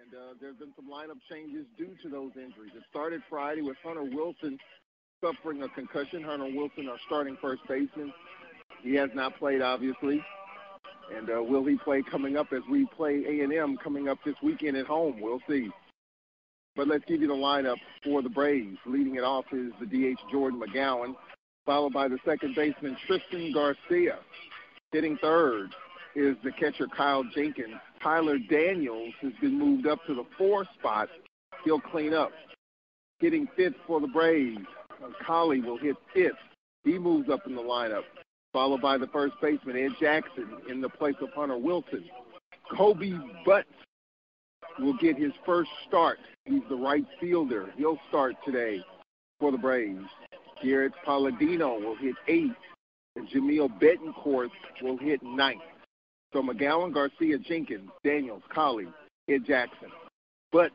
And there's been some lineup changes due to those injuries. It started Friday with Hunter Wilson suffering a concussion. Hunter Wilson, our starting first baseman. He has not played, obviously. And will he play coming up as we play A&M coming up this weekend at home? We'll see. But let's give you the lineup for the Braves. Leading it off is the DH Jordan McGowan, followed by the second baseman Tristan Garcia. Hitting third is the catcher Kyle Jenkins. Tyler Daniels has been moved up to the 4 spot. He'll clean up. Hitting fifth for the Braves, Colley will hit fifth. He moves up in the lineup, followed by the first baseman Ed Jackson in the place of Hunter Wilson. Kobe Butts will get his first start. He's the right fielder. He'll start today for the Braves. Garrett Palladino will hit 8th, and Jamil Betancourt will hit 9th. So McGowan, Garcia, Jenkins, Daniels, Colley, Ed Jackson, Butts,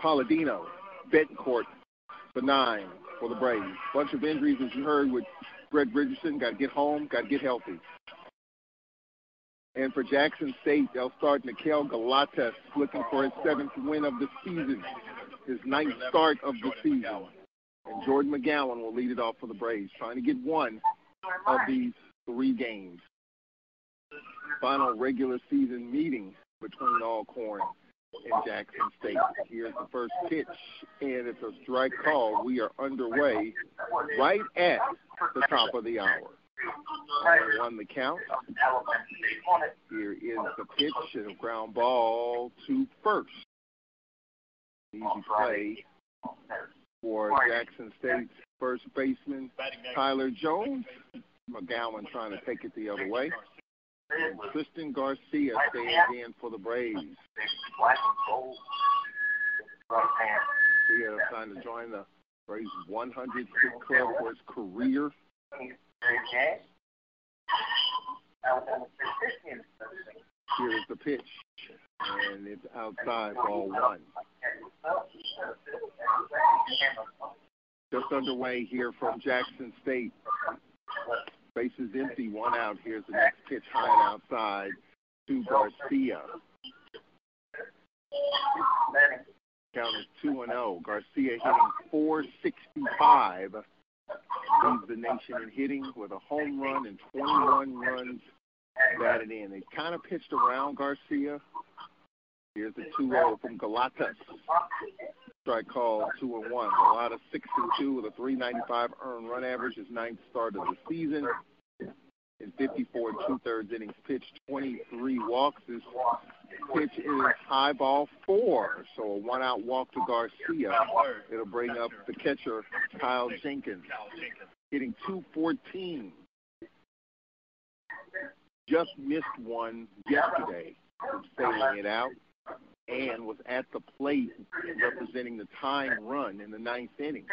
Palladino, Betancourt, the 9 for the Braves. Bunch of injuries, as you heard, with Brett Bridgerton. Got to get home, got to get healthy. And for Jackson State, they'll start Nikhil Galatas, looking for his 7th win of the season, his 9th start of the season. And Jordan McGowan will lead it off for the Braves, trying to get one of these 3 games. Final regular season meeting between Alcorn and Jackson State. Here's the first pitch, and it's a strike call. We are underway right at the top of the hour. 1 the count. Here is the pitch and a ground ball to first. Easy play for Jackson State's first baseman, Tyler Jones. McGowan trying to take it the other way. And Tristan Garcia stands in for the Braves. Garcia trying to join the Braves 100 club for his career. Here is the pitch, and it's outside, ball 1. Just underway here from Jackson State. Base is empty, 1 out. Here's the next pitch, high and outside to Garcia. Count is 2-0. Garcia hitting .465. Leads the nation in hitting with a home run and 21 runs batted in. They kind of pitched around Garcia. Here's the 2-0 from Galatas. Strike call, 2-1. Galata 6-2 with a .395 earned run average. His 9th start of the season. In 54 2/3 innings pitched, 23 walks. This pitch is high ball 4. So a 1-out walk to Garcia. It'll bring up the catcher, Kyle Jenkins, hitting .214. Just missed one yesterday from sailing it out, and was at the plate representing the tying run in the 9th inning,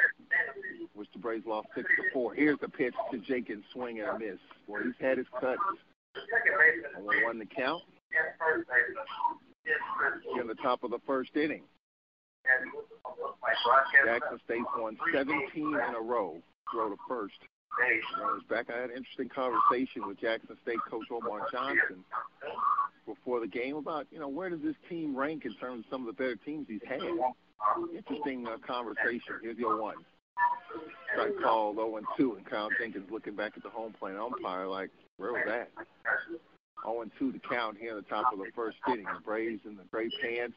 which the Braves lost 6-4. Here's the pitch to Jenkins, swing and a miss. Well, he's had his cuts. 1-1 the count. In the top of the first inning. Jackson State's won 17 in a row. Throw to first. Runners back. I had an interesting conversation with Jackson State coach Omar Johnson before the game about, where does this team rank in terms of some of the better teams he's had. Interesting conversation. Here's your 1. Strike call, 0-2, and Kyle Jenkins looking back at the home plate umpire like, where was that? 0-2 to count here at the top of the first inning. The Braves in the gray pants,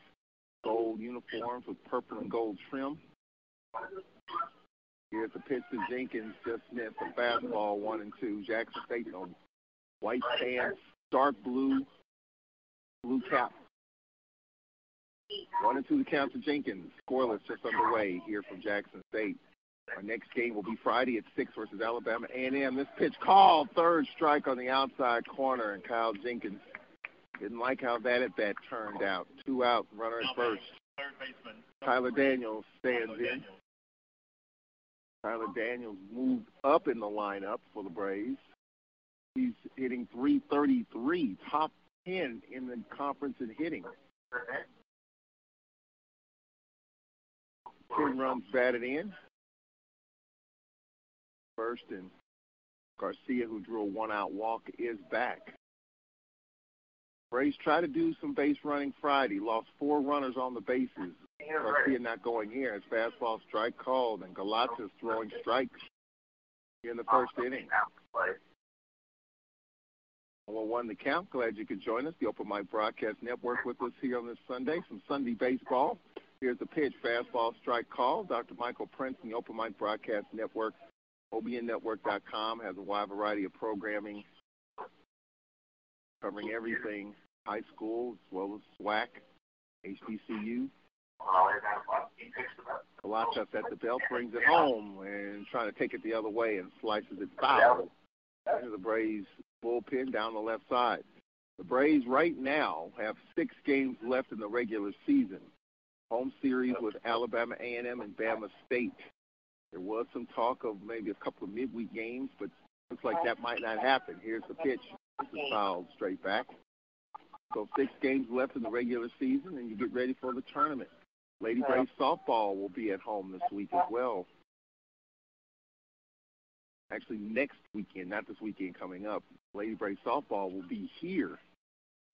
gold uniforms with purple and gold trim. Here's the pitch to Jenkins, just missed a fastball, 1-2. Jackson State on white pants, dark blue cap. 1-2 to count to Jenkins. Scoreless just underway here from Jackson State. Our next game will be Friday at 6 versus Alabama A&M. This pitch called, 3rd strike on the outside corner, and Kyle Jenkins didn't like how that at-bat turned out. 2 out, runner at first. Tyler Daniels stands in. Tyler Daniels moved up in the lineup for the Braves. He's hitting .333, top 10 in the conference in hitting. 10 runs batted in. First, and Garcia, who drew a 1-out walk, is back. Braves try to do some base running Friday. Lost 4 runners on the bases. Garcia not going here. It's fastball strike called, and Galata's throwing strikes here in the first inning. 1-1 the count. Glad you could join us. The Open Mic Broadcast Network with us here on this Sunday. Some Sunday baseball. Here's the pitch. Fastball strike call. Dr. Michael Prince and the Open Mic Broadcast Network. OBNnetwork.com has a wide variety of programming covering everything high school as well as SWAC, HBCU. Galata's at the belt, brings it home, and trying to take it the other way and slices it foul into the Braves bullpen down the left side. The Braves right now have 6 games left in the regular season. Home series with Alabama A&M and Bama State. There was some talk of maybe a couple of midweek games, but looks like that might not happen. Here's the pitch. This is fouled straight back. So 6 games left in the regular season, and you get ready for the tournament. Lady Braves softball will be at home this week as well. Actually, next weekend, not this weekend coming up. Lady Braves softball will be here.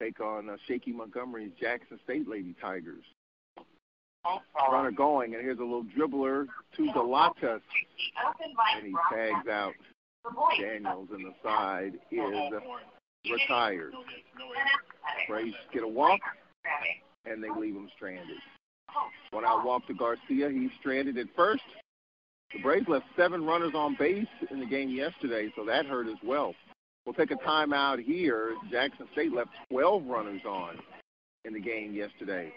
Take on Shaky Montgomery's Jackson State Lady Tigers. Runner going, and here's a little dribbler to Galatas, and he tags out Daniels, and the side is retired. Braves get a walk, and they leave him stranded. 1-out walk to Garcia. He's stranded at first. The Braves left 7 runners on base in the game yesterday, so that hurt as well. We'll take a timeout here. Jackson State left 12 runners on in the game yesterday.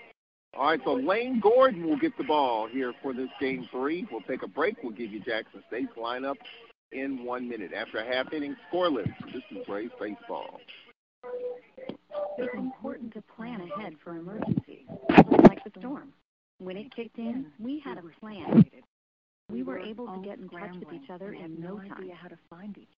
All right, so Lane Gordon will get the ball here for this game 3. We'll take a break. We'll give you Jackson State's lineup in 1 minute. After a half inning scoreless, this is Braves baseball. It's important to plan ahead for emergencies, like the storm. When it kicked in, we had a plan. We were able to get in touch with each other in no time. How to find each.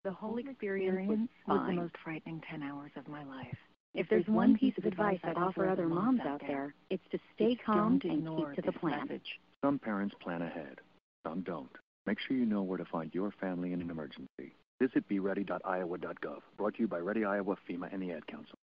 The whole experience was the most frightening 10 hours of my life. If there's one piece of advice I'd offer other moms out there, it's to stay calm and keep to the plan. Some parents plan ahead, some don't. Make sure you know where to find your family in an emergency. Visit beready.iowa.gov. Brought to you by Ready Iowa, FEMA, and the Ad Council.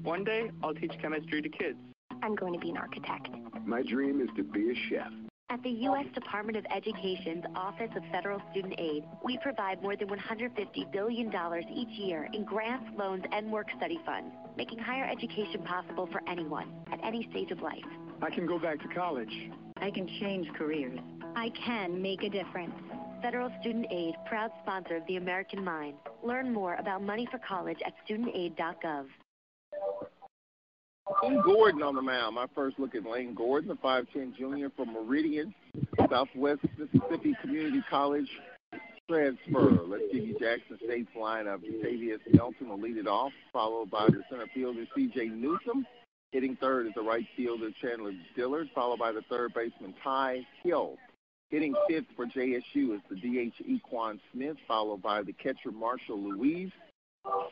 One day, I'll teach chemistry to kids. I'm going to be an architect. My dream is to be a chef. At the U.S. Department of Education's Office of Federal Student Aid, we provide more than $150 billion each year in grants, loans, and work-study funds, making higher education possible for anyone at any stage of life. I can go back to college. I can change careers. I can make a difference. Federal Student Aid, proud sponsor of the American Mind. Learn more about money for college at studentaid.gov. Lane Gordon on the mound. My first look at Lane Gordon, the 5'10 junior from Meridian, Southwest Mississippi Community College transfer. Let's give you Jackson State's lineup. Tavius Melton will lead it off, followed by the center fielder C.J. Newsom. Hitting third is the right fielder Chandler Dillard, followed by the third baseman Ty Hill. Hitting fifth for JSU is the DH Equan Smith, followed by the catcher Marshall Louise.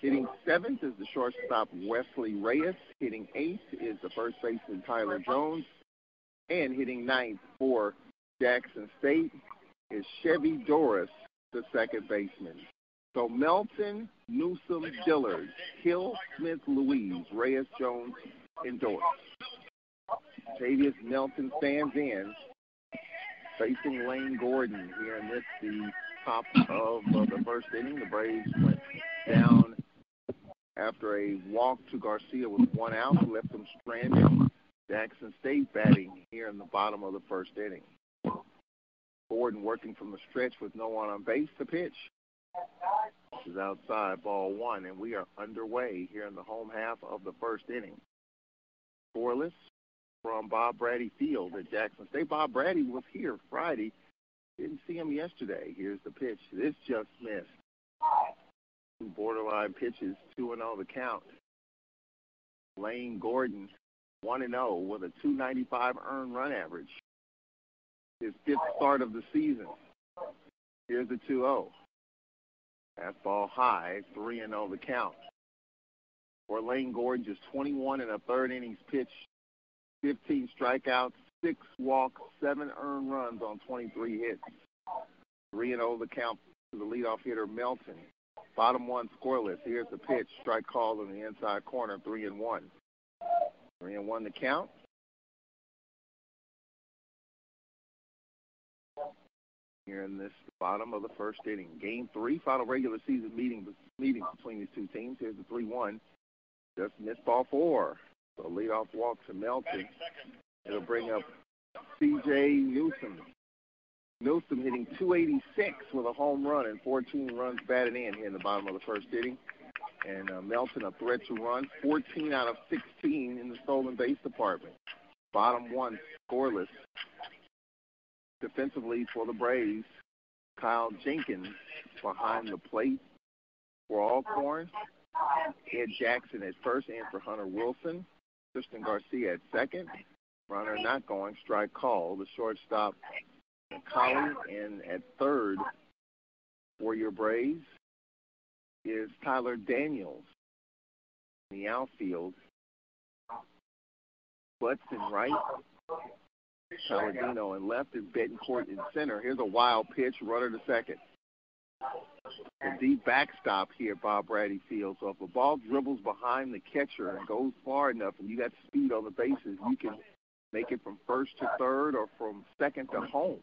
Hitting seventh is the shortstop Wesley Reyes. Hitting eighth is the first baseman Tyler Jones. And hitting ninth for Jackson State is Chevy Doris, the second baseman. So Melton, Newsom, Dillard, Hill, Smith, Louise, Reyes, Jones, and Doris. Tavius Melton stands in, facing Lane Gordon here in this, the top of the first inning. The Braves went down after a walk to Garcia with 1 out, who left them stranded. Jackson State batting here in the bottom of the first inning. Gordon working from the stretch with no one on base to pitch. This is outside, ball one, and we are underway here in the home half of the first inning. Scoreless from Bob Brady Field at Jackson State. Bob Brady was here Friday. Didn't see him yesterday. Here's the pitch. This just missed. Two borderline pitches, 2-0 the count. Lane Gordon, 1-0 with a 295 earned run average. His fifth start of the season. Here's the 2-0. Fastball high, 3-0 the count. For Lane Gordon, just 21 and a third innings pitched, 15 strikeouts, 6 walks, 7 earned runs on 23 hits. 3-0 the count to the leadoff hitter Melton. Bottom one scoreless. Here's the pitch. Strike called in the inside corner, 3-1. 3-1 the count. Here in this bottom of the first inning. Game 3, final regular season meeting between these two teams. Here's the 3-1. Just missed ball 4. So leadoff walk to Melton. It'll bring up C.J. Newsom. Newsom hitting 286 with a home run and 14 runs batted in here in the bottom of the first inning. And Melton a threat to run, 14 out of 16 in the stolen base department. Bottom one scoreless. Defensively for the Braves, Kyle Jenkins behind the plate for Alcorn. Ed Jackson at first and for Hunter Wilson. Tristan Garcia at second. Runner not going, strike call. The shortstop, Collie, and at third for your Braves is Tyler Daniels. In the outfield, Butts in right. Palladino in left is Betancourt in center. Here's a wild pitch, runner to second. The deep backstop here at Bob Braddy Field. So if a ball dribbles behind the catcher and goes far enough and you got speed on the bases, you can make it from first to third or from second to home.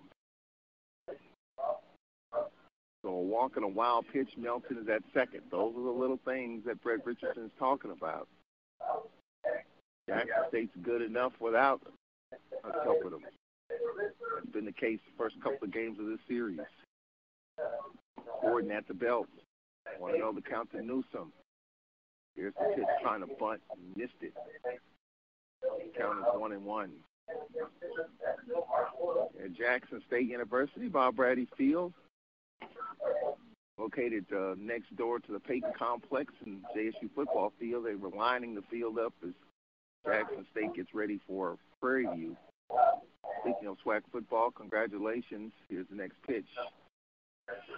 So a walk and a wild pitch, Melton is at second. Those are the little things that Brett Richardson is talking about. Jackson State's good enough without a couple of them. That's been the case the first couple of games of this series. Gordon at the belt. Want to know the count to Newsom. Here's the pitch trying to bunt. Missed it. Count is 1-1. At Jackson State University, Bob Braddy Field, located next door to the Peyton Complex and JSU football field. They were lining the field up as Jackson State gets ready for Prairie View. Speaking of SWAC football, congratulations. Here's the next pitch.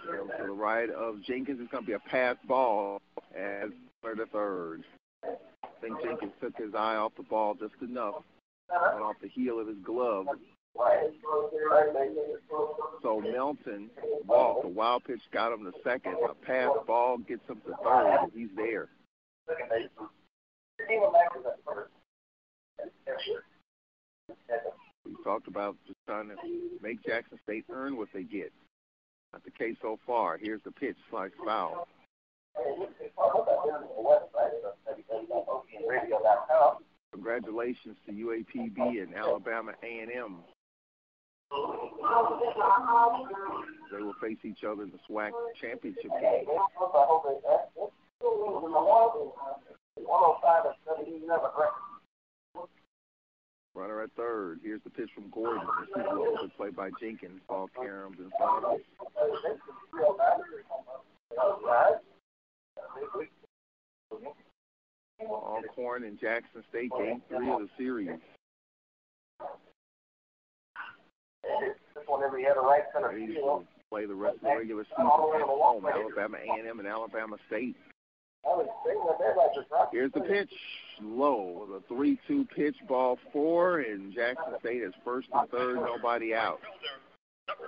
To the right of Jenkins, it's going to be a pass ball as the third. I think Jenkins took his eye off the ball just enough. Went off the heel of his glove. So Melton walked. A wild pitch got him to second. A pass ball gets him to third. He's there. We talked about just trying to make Jackson State earn what they get. Not the case so far. Here's the pitch, slice foul. Congratulations to UAPB and Alabama A&M. They will face each other in the SWAC championship game. Runner at third. Here's the pitch from Gordon. This is a good play by Jenkins. Ball caroms in front of him. Alcorn and Jackson State, game 3 of the series. Ready to play the rest of the regular season at home. Alabama A&M and Alabama State. Here's the pitch. Low. The 3-2 pitch, ball 4, and Jackson State is first and third, nobody out.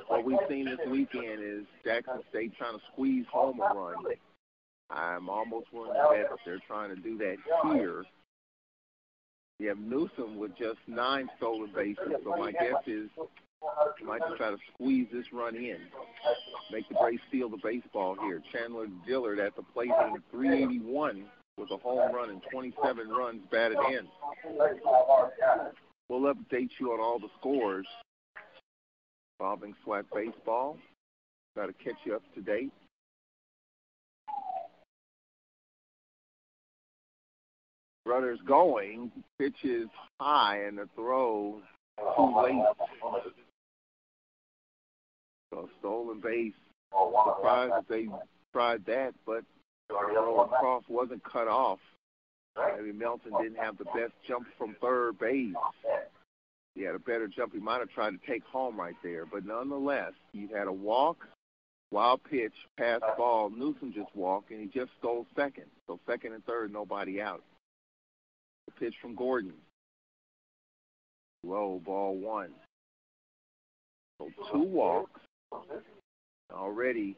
What we've seen this weekend is Jackson State trying to squeeze home a run. I'm almost willing to bet that they're trying to do that here. You have Newsom with just 9 stolen bases, so my guess is he might just try to squeeze this run in, make the Braves steal the baseball here. Chandler Dillard at the plate hitting 381 with a home run and 27 runs batted in. We'll update you on all the scores involving SWAC baseball. Got to catch you up to date. Runners going, pitch is high, and the throw too late. So stolen base. Surprised that they tried that, but the throw across wasn't cut off. Maybe Melton didn't have the best jump from third base. He had a better jump. He might have tried to take home right there. But nonetheless, you had a walk, wild pitch, pass ball. Newsom just walked, and he just stole second. So second and third, nobody out. The pitch from Gordon. Low, ball 1. So 2 walks. Already,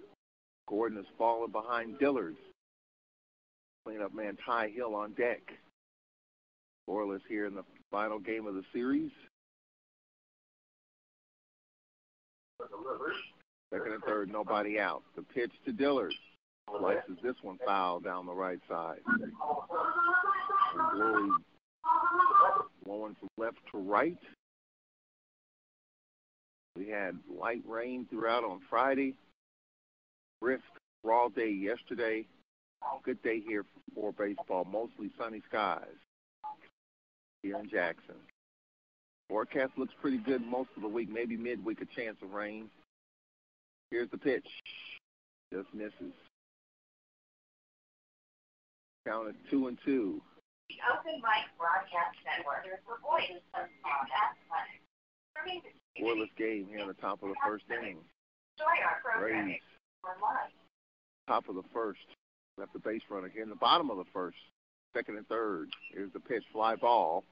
Gordon has fallen behind Dillard. Cleanup man Ty Hill on deck. Scoreless here in the final game of the series. Second and third, nobody out. The pitch to Dillard. Slices this one foul down the right side. Glory blowing from left to right. We had light rain throughout on Friday. Brisk, raw day yesterday. Good day here for baseball. Mostly sunny skies here in Jackson. Forecast looks pretty good most of the week. Maybe midweek a chance of rain. Here's the pitch. Just misses. Count at 2-2. The Open Mic Broadcast Network for voices of sound athletics. Scoreless game here in the top of the first inning. Enjoy our programming for life. Top of the first. Left the base runner here in the bottom of the first. Second and third. Here's the pitch. Fly ball.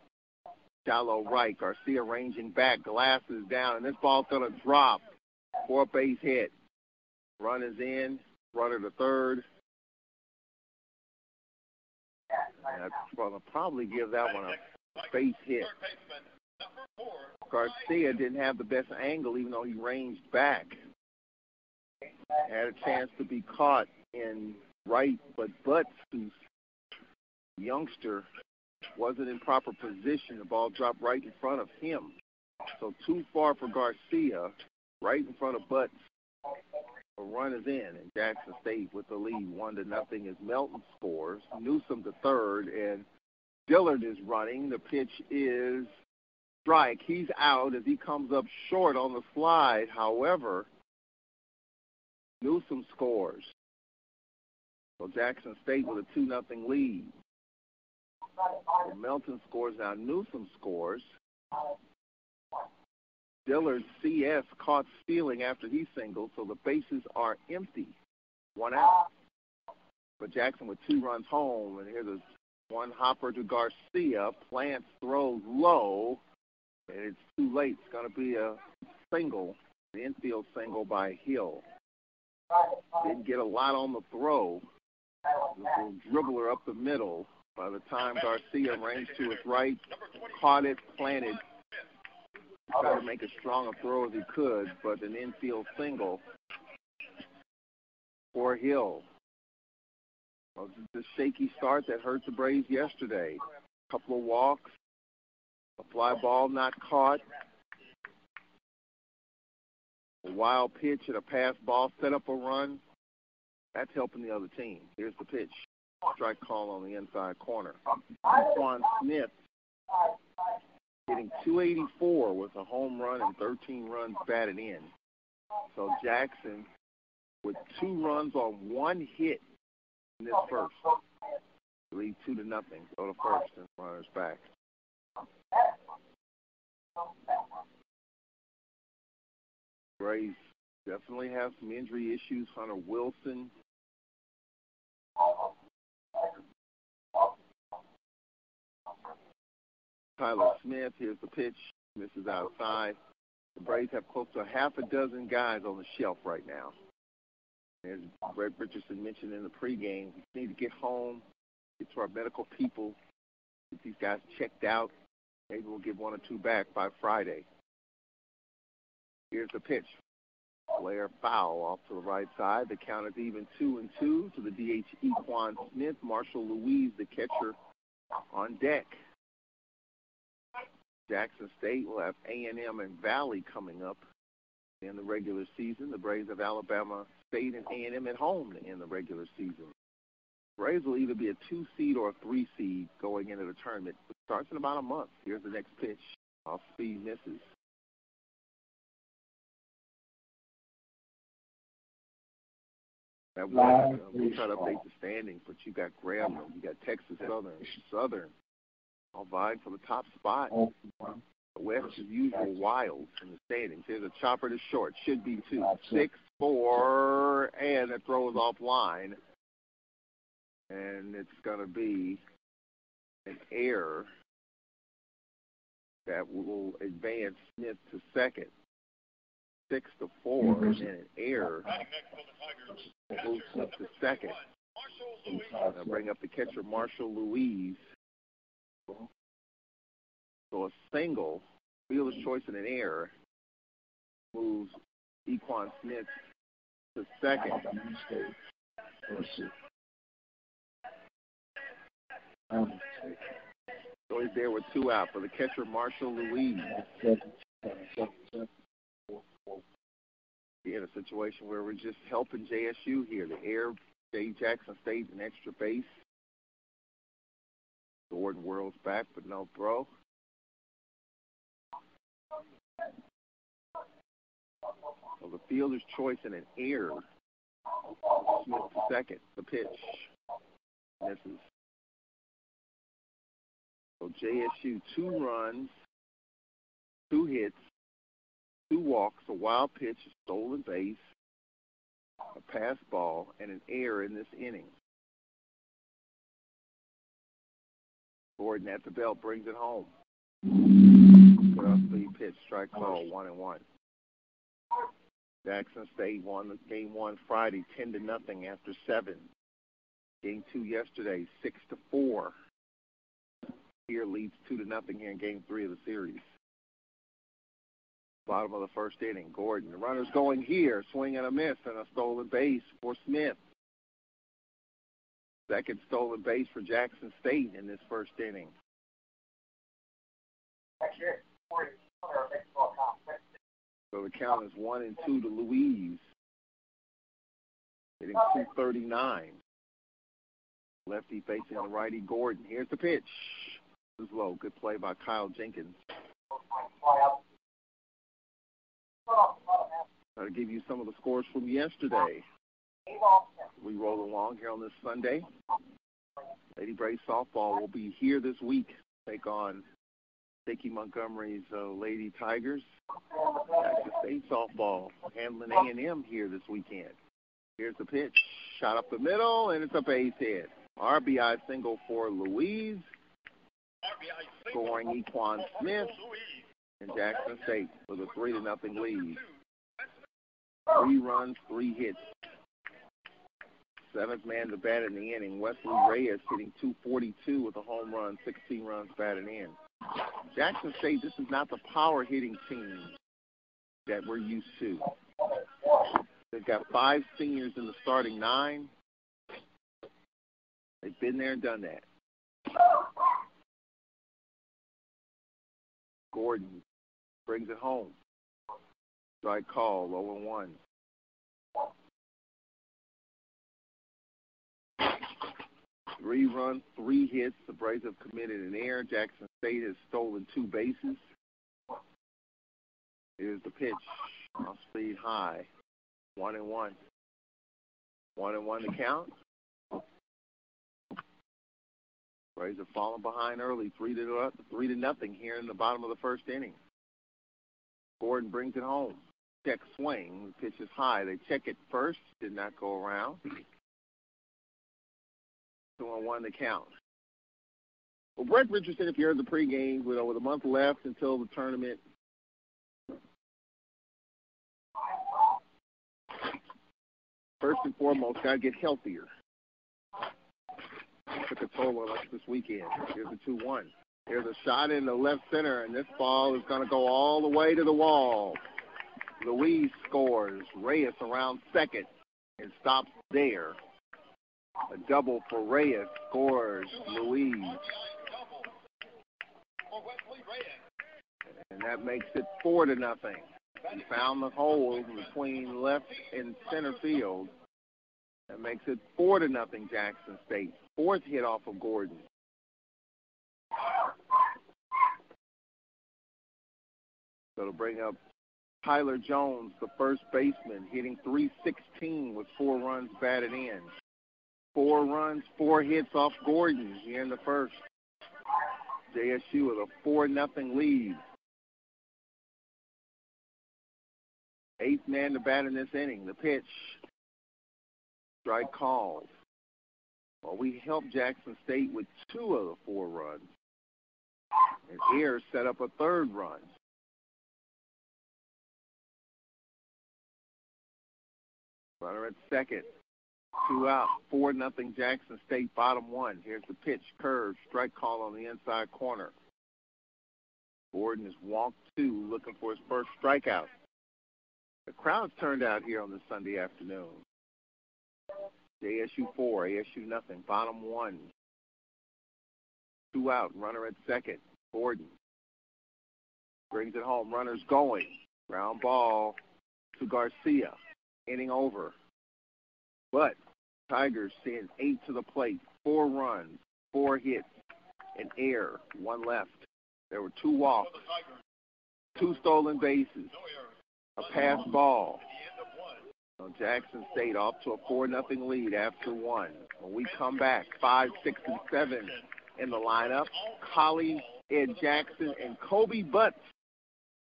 Shallow right. Garcia ranging back. Glasses down. And this ball's going to drop for a base hit. Run is in. Runner to third. And I'm going to probably give that one a base hit. Garcia didn't have the best angle even though he ranged back. Had a chance to be caught in right, but Butts, who's youngster, wasn't in proper position. The ball dropped right in front of him. So too far for Garcia, right in front of Butts. A run is in, and Jackson State with the lead 1-0 as Melton scores. Newsom to third, and Dillard is running. The pitch is strike. He's out as he comes up short on the slide. However, Newsom scores. So Jackson State with a 2-0 lead. So Melton scores now. Newsom scores. Dillard CS caught stealing after he singled, so the bases are empty. 1 out. But Jackson with 2 runs home, and here's a one hopper to Garcia. Plants throws low, and it's too late. It's going to be a single, the infield single by Hill. Didn't get a lot on the throw. This little dribbler up the middle. By the time Garcia ranged to his right, caught it, planted. Tried to make as strong a throw as he could, but an infield single for Hill. Well, this is a shaky start that hurt the Braves yesterday. A couple of walks, a fly ball not caught, a wild pitch and a pass ball set up a run. That's helping the other team. Here's the pitch. Strike call on the inside corner. Alcorn Smith hitting .284 with a home run and 13 runs batted in. So Jackson with 2 runs on 1 hit in this first. Lead 2-0. Go to first and runners back. Braves definitely have some injury issues. Hunter Wilson. Tyler Smith, here's the pitch. Misses outside. The Braves have close to 6 guys on the shelf right now. As Brett Richardson mentioned in the pregame, we need to get home, get to our medical people, get these guys checked out. Maybe we'll get 1 or 2 back by Friday. Here's the pitch. Blair foul off to the right side. The count is even 2-2 to the DH Equan Smith. Marshall Louise, the catcher, on deck. Jackson State will have A&M and Valley coming up in the regular season. The Braves have Alabama State and A&M at home in the regular season. Braves will either be a 2 seed or a 3 seed going into the tournament. It starts in about a month. Here's the next pitch. Off speed, misses. That was, we'll try to update the standings, but you got Grambling, you got Texas Southern, all vying for the top spot. The West is usual wild in the standings. Here's a chopper to short. Should be 2. 6-4, and it throws offline. And it's going to be an error that will advance Smith to second. 6-4, and an error will move Smith to second. I'll bring up the catcher, Marshall Louise. So a single, fielder's choice and an error, moves Equan Smith to second. So he's there with 2 out for the catcher, Marshall Louise. In a situation where we're just helping JSU here. The air, Jackson State, an extra base. Gordon whirls back, but no throw. So the fielder's choice and an error. Smith to second. The pitch misses. So JSU 2 runs, 2 hits, 2 walks, a wild pitch, a stolen base, a pass ball, and an error in this inning. Gordon at the belt brings it home. Good off-speed pitch, strike ball, 1-1. Jackson State won the game 1 Friday, 10-0 after 7. Game 2 yesterday, 6-4. Here leads 2-0 here in game 3 of the series. Bottom of the first inning, Gordon. The runner's going here, swing and a miss, and a stolen base for Smith. Second stolen base for Jackson State in this first inning. So the count is 1-2 to Louise. Hitting .239. Lefty facing the righty, Gordon. Here's the pitch. This is low. Good play by Kyle Jenkins. I'll give you some of the scores from yesterday. We roll along here on this Sunday. Lady Braves softball will be here this week. Take on Dickie Montgomery's Lady Tigers. Jackson State softball handling A&M here this weekend. Here's the pitch. Shot up the middle, and it's a base hit. RBI single for Louise. Scoring Equan Smith and Jackson State with a 3-0 lead. 3 runs, 3 hits. 7th man to bat in the inning. Wesley Reyes hitting .242 with a home run, 16 runs batted in. Jackson State, this is not the power hitting team that we're used to. They've got 5 seniors in the starting 9. They've been there and done that. Gordon brings it home. Strike call, 0-1. Three runs, 3 hits. The Braves have committed an error. Jackson State has stolen 2 bases. Here's the pitch. Off speed high. 1-1. 1-1 to count. Braves have fallen behind early, 3-0 here in the bottom of the first inning. Gordon brings it home. Check swing. The pitch is high. They check it first. Did not go around. 2-1 to count. Well, Brett Richardson, if you heard the pregame, with a month left until the tournament, first and foremost, got to get healthier. Took a toll on us this weekend. Here's a 2-1. Here's a shot in the left center, and this ball is going to go all the way to the wall. Louise scores. Reyes around second and stops there. A double for Reyes scores Louise. And that makes it 4-0. He found the hole between left and center field. That makes it 4-0 Jackson State. 4th hit off of Gordon. So to bring up Tyler Jones, the first baseman, hitting .316 with 4 runs batted in. 4 runs, 4 hits off Gordon here in the first. JSU with a 4-0 lead. 8th man to bat in this inning. The pitch. Strike called. Well, we helped Jackson State with 2 of the 4 runs. And Ayers set up a 3rd run. Runner at second. 2 out, 4-0 Jackson State, bottom one. Here's the pitch, curve, strike call on the inside corner. Gordon is walked 2, looking for his first strikeout. The crowd's turned out here on this Sunday afternoon. JSU 4, ASU nothing, bottom one. 2 out, runner at second. Gordon brings it home, runners going. Ground ball to Garcia, inning over. But Tigers seeing 8 to the plate, 4 runs, 4 hits, an error, 1 left. There were 2 walks, 2 stolen bases, a pass ball. So Jackson State off to a 4-0 lead after 1. When we come back, 5, 6, and 7 in the lineup. Collie, Ed Jackson, and Kobe Butts.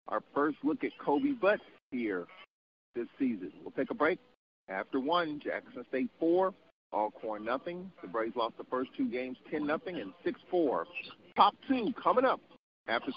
Our first look at Kobe Butts here this season. We'll take a break. After 1, Jackson State 4, Alcorn nothing. The Braves lost the first 2 games 10-0 and 6-4. Top 2 coming up after.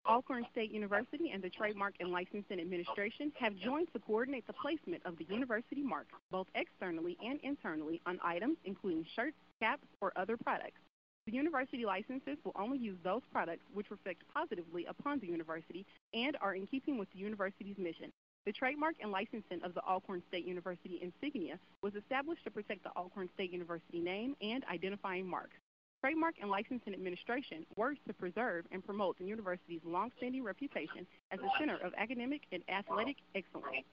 Alcorn State University and the Trademark and Licensing Administration have joined to coordinate the placement of the university mark, both externally and internally, on items including shirts, caps, or other products. The university licenses will only use those products which reflect positively upon the university and are in keeping with the university's mission. The trademark and licensing of the Alcorn State University insignia was established to protect the Alcorn State University name and identifying marks. Trademark and Licensing Administration works to preserve and promote the university's long-standing reputation as a center of academic and athletic excellence.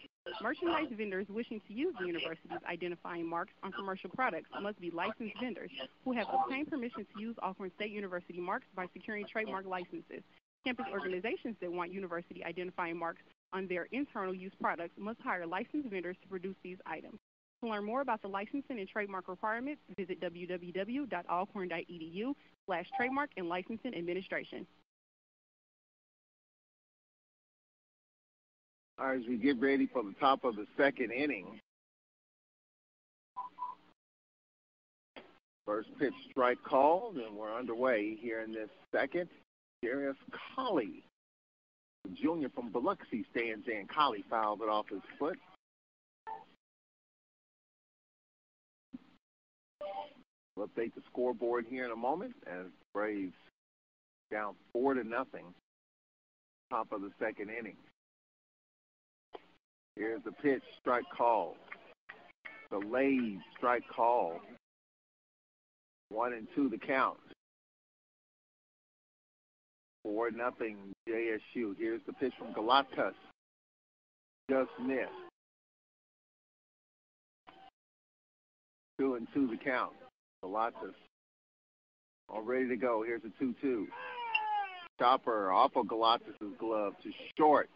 Merchandise vendors wishing to use the university's identifying marks on commercial products must be licensed vendors who have obtained permission to use Alcorn State University marks by securing trademark licenses. Campus organizations that want university identifying marks on their internal use products must hire licensed vendors to produce these items. To learn more about the licensing and trademark requirements, visit www.alcorn.edu/trademark and licensing administration. All right, as we get ready for the top of the second inning. First pitch strike called, and we're underway here in this second. Darius Colley, the junior from Biloxi, stands in. Colley fouls it off his foot. We'll update the scoreboard here in a moment as Braves down 4-0, top of the second inning. Here's the pitch, strike call. Delayed strike call. 1-2 the count. 4-0 JSU. Here's the pitch from Galatas. Just missed. 2-2 the count. Galatas all ready to go. Here's a 2-2. Chopper off of Galatas' glove to short.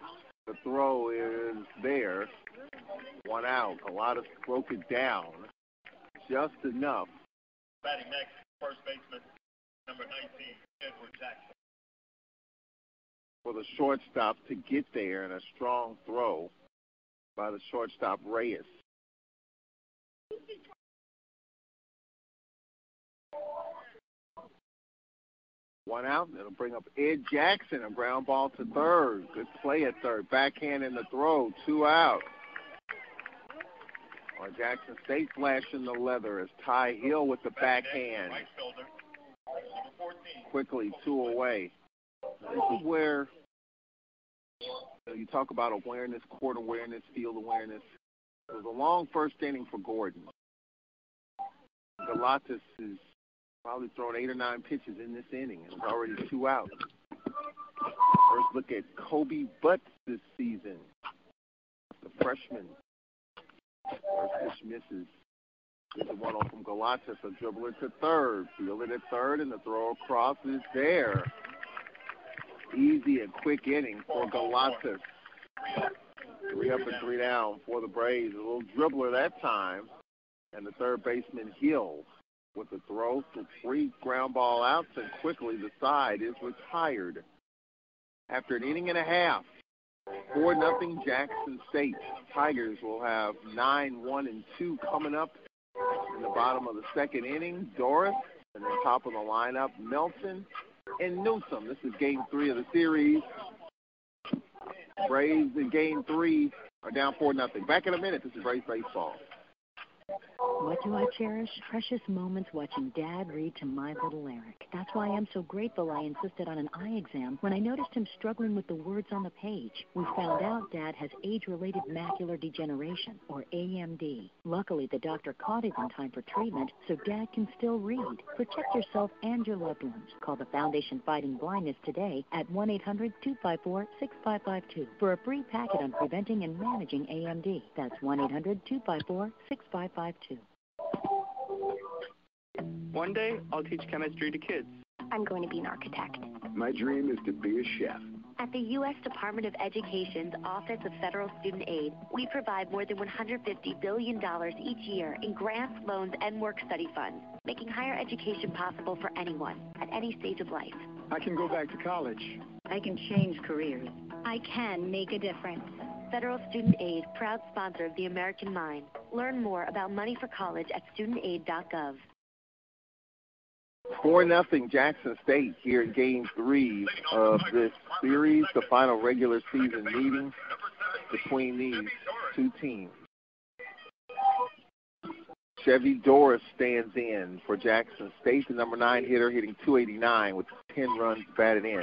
The throw is there. 1 out. Galatas broke it down just enough. Batting next, first baseman, number 19, Edward Jackson. For the shortstop to get there, and a strong throw by the shortstop, Reyes. One out. It'll bring up Ed Jackson, a ground ball to third. Good play at third. Backhand in the throw. 2 out. Or Jackson State flashing the leather as Ty Hill with the backhand. Quickly 2 away. This is where you talk about awareness, court awareness, field awareness. It was a long first inning for Gordon. Galatas is probably thrown 8 or 9 pitches in this inning, and it's already 2 out. First look at Kobe Butts this season, the freshman. First pitch misses. There's a 1-0 from Galatas, a dribbler to third. Fielded at third, and the throw across is there. Easy and quick inning for Galatas. 3 up and 3 down for the Braves. A little dribbler that time, and the third baseman Hill with the throw to 3 ground ball outs, and quickly the side is retired. After an inning and a half, 4-0 Jackson State. Tigers will have 9-1-2 coming up in the bottom of the second inning. Doris, and then top of the lineup, Melton and Newsom. This is game 3 of the series. Braves in game 3 are down 4-0. Back in a minute. This is Braves Baseball. What do I cherish? Precious moments watching Dad read to my little Eric. That's why I'm so grateful I insisted on an eye exam when I noticed him struggling with the words on the page. We found out Dad has age-related macular degeneration, or AMD. Luckily, the doctor caught it in time for treatment, so Dad can still read. Protect yourself and your loved ones. Call the Foundation Fighting Blindness today at 1-800-254-6552 for a free packet on preventing and managing AMD. That's 1-800-254-6552. One day, I'll teach chemistry to kids. I'm going to be an architect. My dream is to be a chef. At the U.S. Department of Education's Office of Federal Student Aid, we provide more than $150 billion each year in grants, loans, and work-study funds, making higher education possible for anyone at any stage of life. I can go back to college. I can change careers. I can make a difference. Federal Student Aid, proud sponsor of the American Mind. Learn more about money for college at studentaid.gov. 4-0 Jackson State here in Game 3 of this series, the final regular season meeting between these two teams. Chevy Doris stands in for Jackson State, the number 9 hitter, hitting .289 with 10 runs batted in.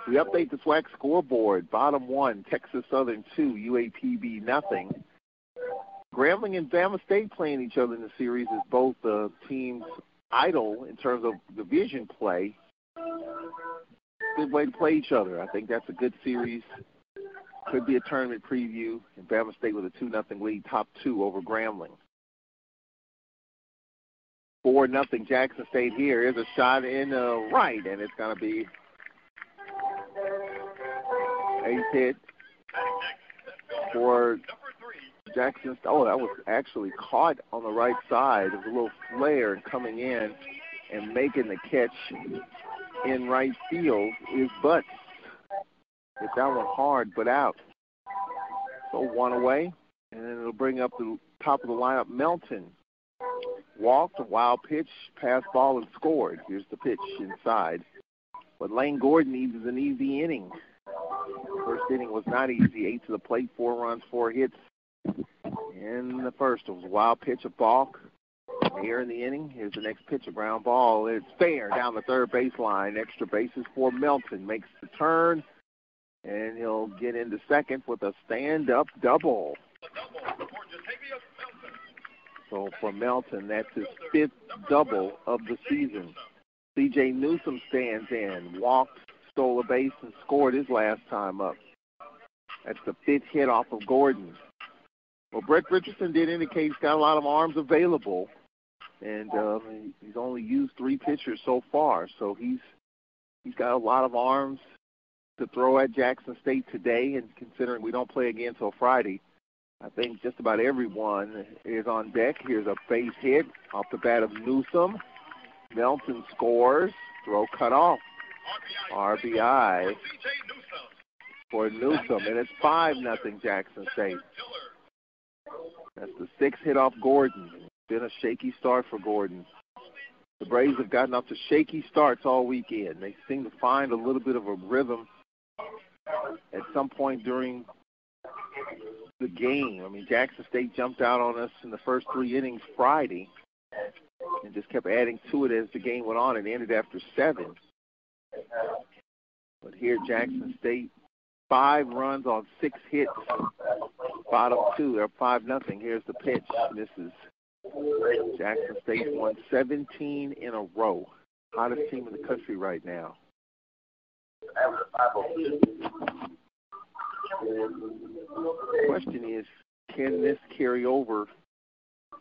We update the SWAC scoreboard. Bottom 1, Texas Southern 2, UAPB nothing. Grambling and Bama State playing each other in the series as both teams idle in terms of division play. Good way to play each other. I think that's a good series. Could be a tournament preview. And Bama State with a 2-0 lead, top 2 over Grambling. 4-0 Jackson State here. Here's a shot in right, and it's going to be ace hit for Jackson. Oh, that was actually caught on the right side. It was a little flare, and coming in and making the catch in right field is Butts. Hit that one hard, but out. So 1 away, and then it'll bring up the top of the lineup, Melton. Walked, a wild pitch, passed ball, and scored. Here's the pitch inside. What Lane Gordon needs is an easy inning. First inning was not easy. 8 to the plate, 4 runs, 4 hits. In the first, it was a wild pitch, a balk. Here in the inning, here's the next pitch, a ground ball. It's fair down the third baseline. Extra bases for Melton. Makes the turn, and he'll get into second with a stand-up double. So for Melton, that's his 5th double of the season. C.J. Newsom stands in, walked, stole a base, and scored his last time up. That's the 5th hit off of Gordon. Well, Brett Richardson did indicate he's got a lot of arms available, and he's only used 3 pitchers so far. So he's got a lot of arms to throw at Jackson State today, and considering we don't play again until Friday, I think just about everyone is on deck. Here's a base hit off the bat of Newsom. Melton scores. Throw cut off. RBI for Newsom, and it's 5-0 Jackson State. That's the 6th hit off Gordon. It's been a shaky start for Gordon. The Braves have gotten off to shaky starts all weekend. They seem to find a little bit of a rhythm at some point during the game. I mean, Jackson State jumped out on us in the first 3 innings Friday and just kept adding to it as the game went on and ended after 7. But here, Jackson State, 5 runs on 6 hits. Bottom 2, they're 5-0. Here's the pitch. This is Jackson State won 17 in a row. Hottest team in the country right now. The question is, can this carry over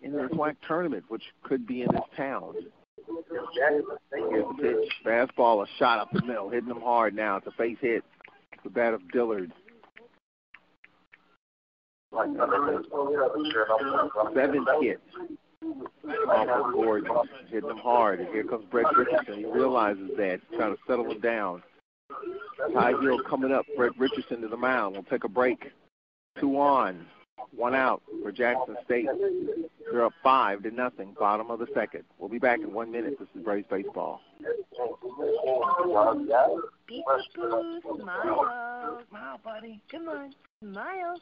into the SWAC tournament, which could be in this town? Here's the pitch. Fastball, a shot up the middle, hitting them hard now. It's a base hit. The bat of Dillard. 7th hit off of Gordon, hitting them hard. And here comes Brett Richardson. He realizes that. He's trying to settle him down. Ty Hill coming up. Brett Richardson to the mound. We'll take a break. 2 on, 1 out for Jackson State. They're up 5-0, bottom of the 2nd. We'll be back in 1 minute. This is Braves Baseball. Smile. Smile, buddy. Come on. Smile.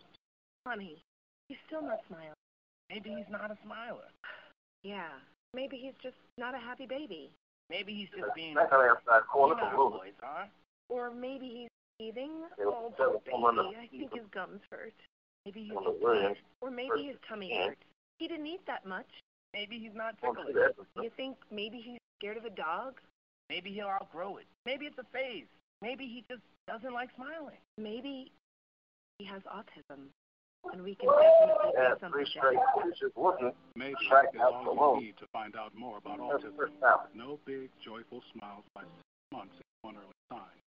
Honey, he's still not smiling. Maybe he's not a smiler. Yeah, maybe he's just not a happy baby. Maybe he's just being boys, huh? Or maybe he's teething. Oh, poor baby, I think his gums hurt. Maybe he's tired. Or maybe his tummy hurts. He didn't eat that much. Maybe he's not ticklish. You think maybe he's scared of a dog? Maybe he'll outgrow it. Maybe it's a phase. Maybe he just doesn't like smiling. Maybe he has autism, and we can definitely do something about Maybe is all you need to find out more about autism. No big, joyful smiles by 6 months is one early sign.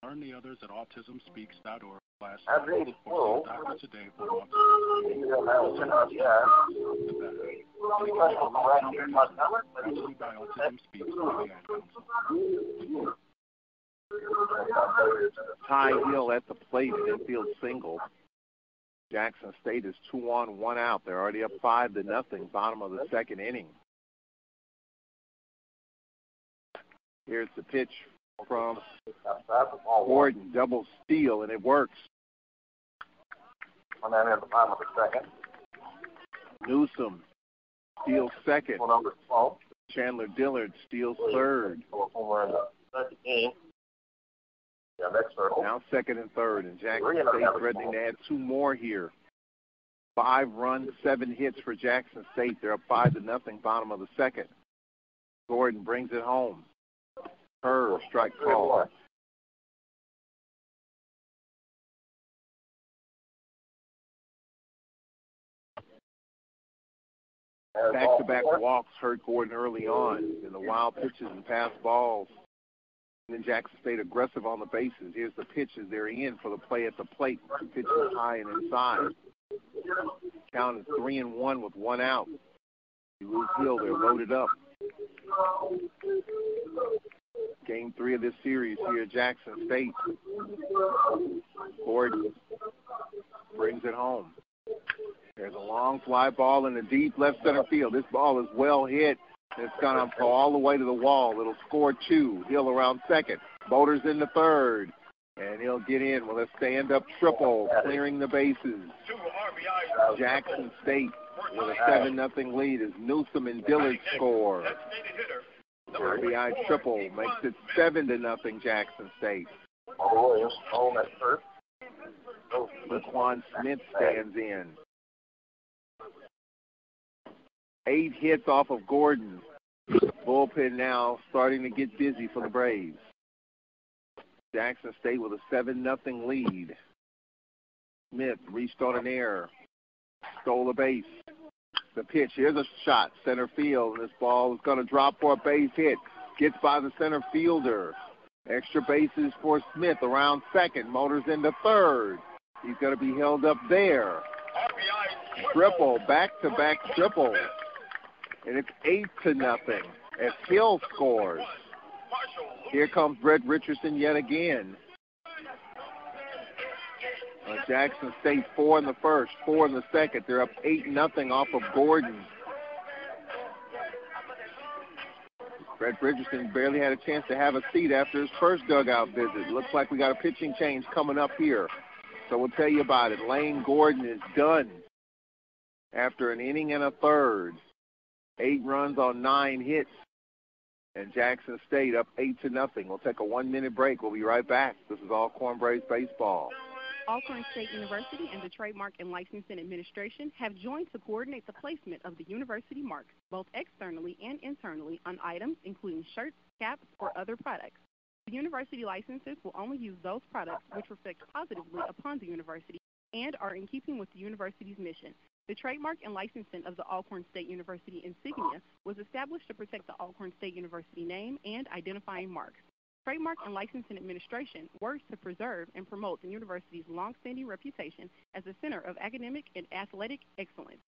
Learn the others at autismspeaks.org/doctor today for autism. By Autism Speaks Ty Hill at the plate, an infield single. Jackson State is 2 on, 1 out. They're already up 5-0, bottom of the second inning. Here's the pitch from Gordon, double steal, and it works. On that in the bottom of the second. Newsom steals second. Chandler Dillard steals third. Now second and third, and Jackson State threatening to add 2 more here. 5 runs, 7 hits for Jackson State. They're up 5-0, bottom of the second. Gordon brings it home. Curve, strike call. Back-to-back walks hurt Gordon early on in the wild pitches and pass balls. And then Jackson State aggressive on the bases. Here's the pitches they're in for the play at the plate. Pitches high and inside. Count is 3-1 with 1 out. You lose Hill, they're loaded up. Game 3 of this series here at Jackson State. Gordon brings it home. There's a long fly ball in the deep left center field. This ball is well hit. It's going to go all the way to the wall. It'll score 2. Hill around second. Boulder's in the third. And he'll get in with a stand-up triple, clearing the bases. Jackson State with a 7-0 lead as Newsom and Dillard score. RBI triple makes it 7-0 Jackson State. Laquan Smith stands in. 8 hits off of Gordon. Bullpen now starting to get busy for the Braves. Jackson State with a 7-0 lead. Smith reached on an error. Stole a base. The pitch, here's a shot, center field, and this ball is going to drop for a base hit. Gets by the center fielder. Extra bases for Smith around second. Motors into third. He's going to be held up there. Triple, back-to-back triple. And it's 8-0 as Hill scores. Here comes Brett Richardson yet again. Jackson State 4 in the first, 4 in the second. They're up 8-0 off of Gordon. Brett Richardson barely had a chance to have a seat after his first dugout visit. Looks like we got a pitching change coming up here. So we'll tell you about it. Lane Gordon is done after an inning and a third. 8 runs on 9 hits. And Jackson State up 8-0. We'll take a 1-minute break. We'll be right back. This is Alcorn Braves Baseball. Alcorn State University and the Trademark and Licensing Administration have joined to coordinate the placement of the university marks, both externally and internally, on items including shirts, caps, or other products. The university licenses will only use those products which reflect positively upon the university and are in keeping with the university's mission. The trademark and licensing of the Alcorn State University insignia was established to protect the Alcorn State University name and identifying marks. Trademark and Licensing Administration works to preserve and promote the university's long-standing reputation as a center of academic and athletic excellence.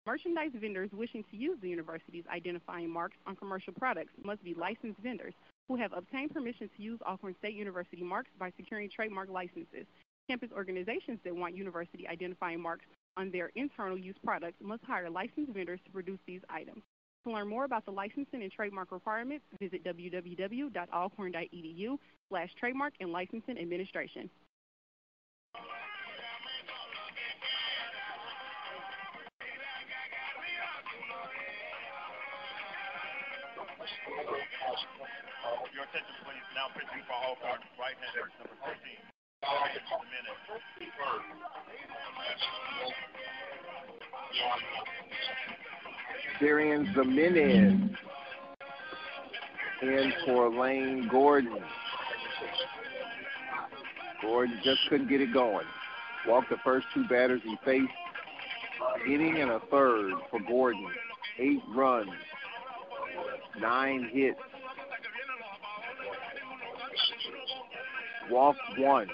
Merchandise vendors wishing to use the university's identifying marks on commercial products must be licensed vendors who have obtained permission to use Alcorn State University marks by securing trademark licenses. Campus organizations that want university identifying marks on their internal use products must hire licensed vendors to produce these items. To learn more about the licensing and trademark requirements, visit www.alcorn.edu/trademark and licensing administration. Now pitching for Alcorn, right-hander, number 14. Darian Jimenez in for Lane Gordon. Gordon just couldn't get it going. Walked the first two batters he faced. Inning and a third for Gordon. 8 runs, 9 hits. Walked 1.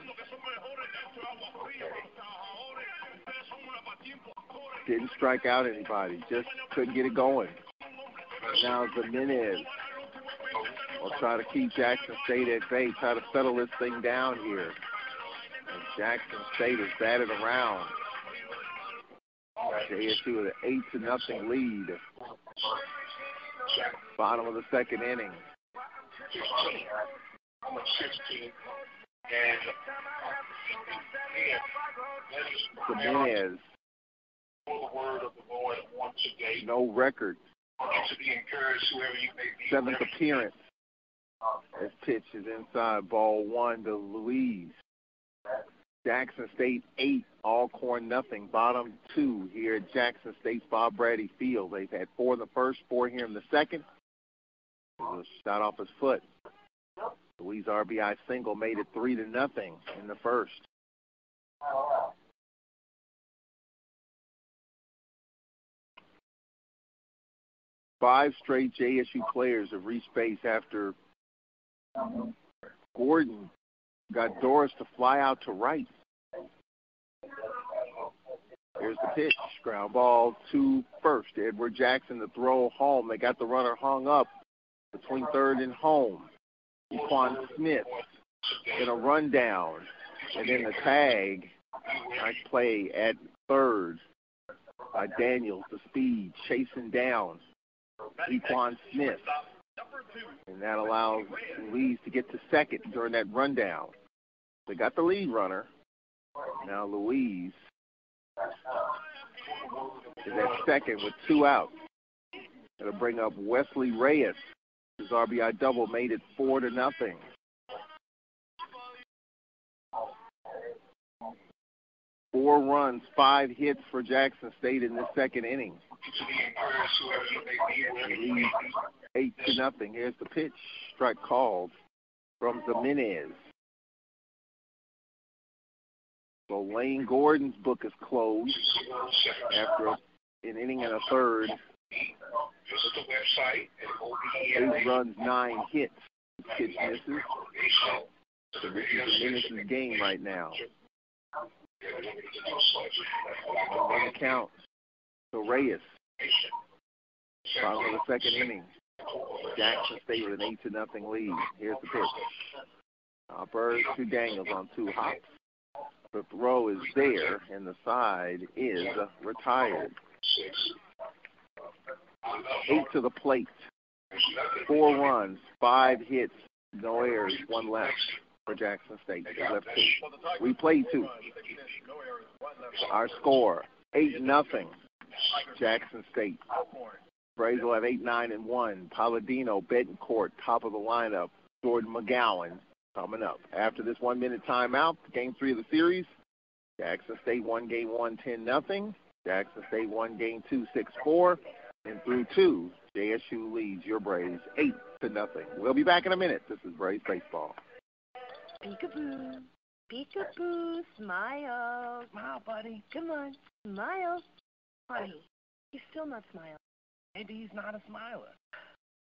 Didn't strike out anybody. Just couldn't get it going. Now Jimenez will try to keep Jackson State at bay, try to settle this thing down here. And Jackson State is batted around. JSU with an 8-0 lead. Bottom of the second inning. Jimenez. No record. 7th appearance. This pitch is inside, ball 1 to Louise. Jackson State 8, Alcorn nothing. Bottom 2 here at Jackson State's Bob Braddy Field. They've had 4 in the first, 4 here in the second. A shot off his foot. Louise RBI single made it 3-0 in the first. Five straight JSU players have reached base after Gordon got Doris to fly out to right. Here's the pitch. Ground ball to first. Edward Jackson to throw home. They got the runner hung up between third and home. Equan Smith in a rundown. And then the tag. Nice play at third by Daniels. The speed chasing down Equan Smith. And that allows Louise to get to second during that rundown. They got the lead runner. Now Louise is at second with 2 outs. It'll bring up Wesley Reyes. His RBI double made it 4-0. 4 runs, 5 hits for Jackson State in the second inning. 8-0. Here's the pitch. Strike called from Jimenez. So Lane Gordon's book is closed after an inning and a third. 8 runs, 9 hits. Pitch misses. So this is Jimenez's game right now. On the count. So Reyes. Bottom of the second inning. Jackson State with an 8-0 lead. Here's the pitch. Bird to Daniels on 2 hops. The throw is there, and the side is retired. 8 to the plate. 4 runs, 5 hits, no errors, 1 left for Jackson State. They left 2. We played 2. Our score, 8-0, Jackson State. Braves will have 8-9-1. Palladino, Betancourt, top of the lineup. Jordan McGowan coming up. After this 1-minute timeout, game 3 of the series, Jackson State won game 1, 10-0. Jackson State won game 2, 6-4. And through 2, JSU leads your Braves 8-0. We'll be back in a minute. This is Braves Baseball. Peekaboo. Peekaboo. Smile. Smile, buddy. Come on. Smile. Honey, he's still not smiling. Maybe he's not a smiler.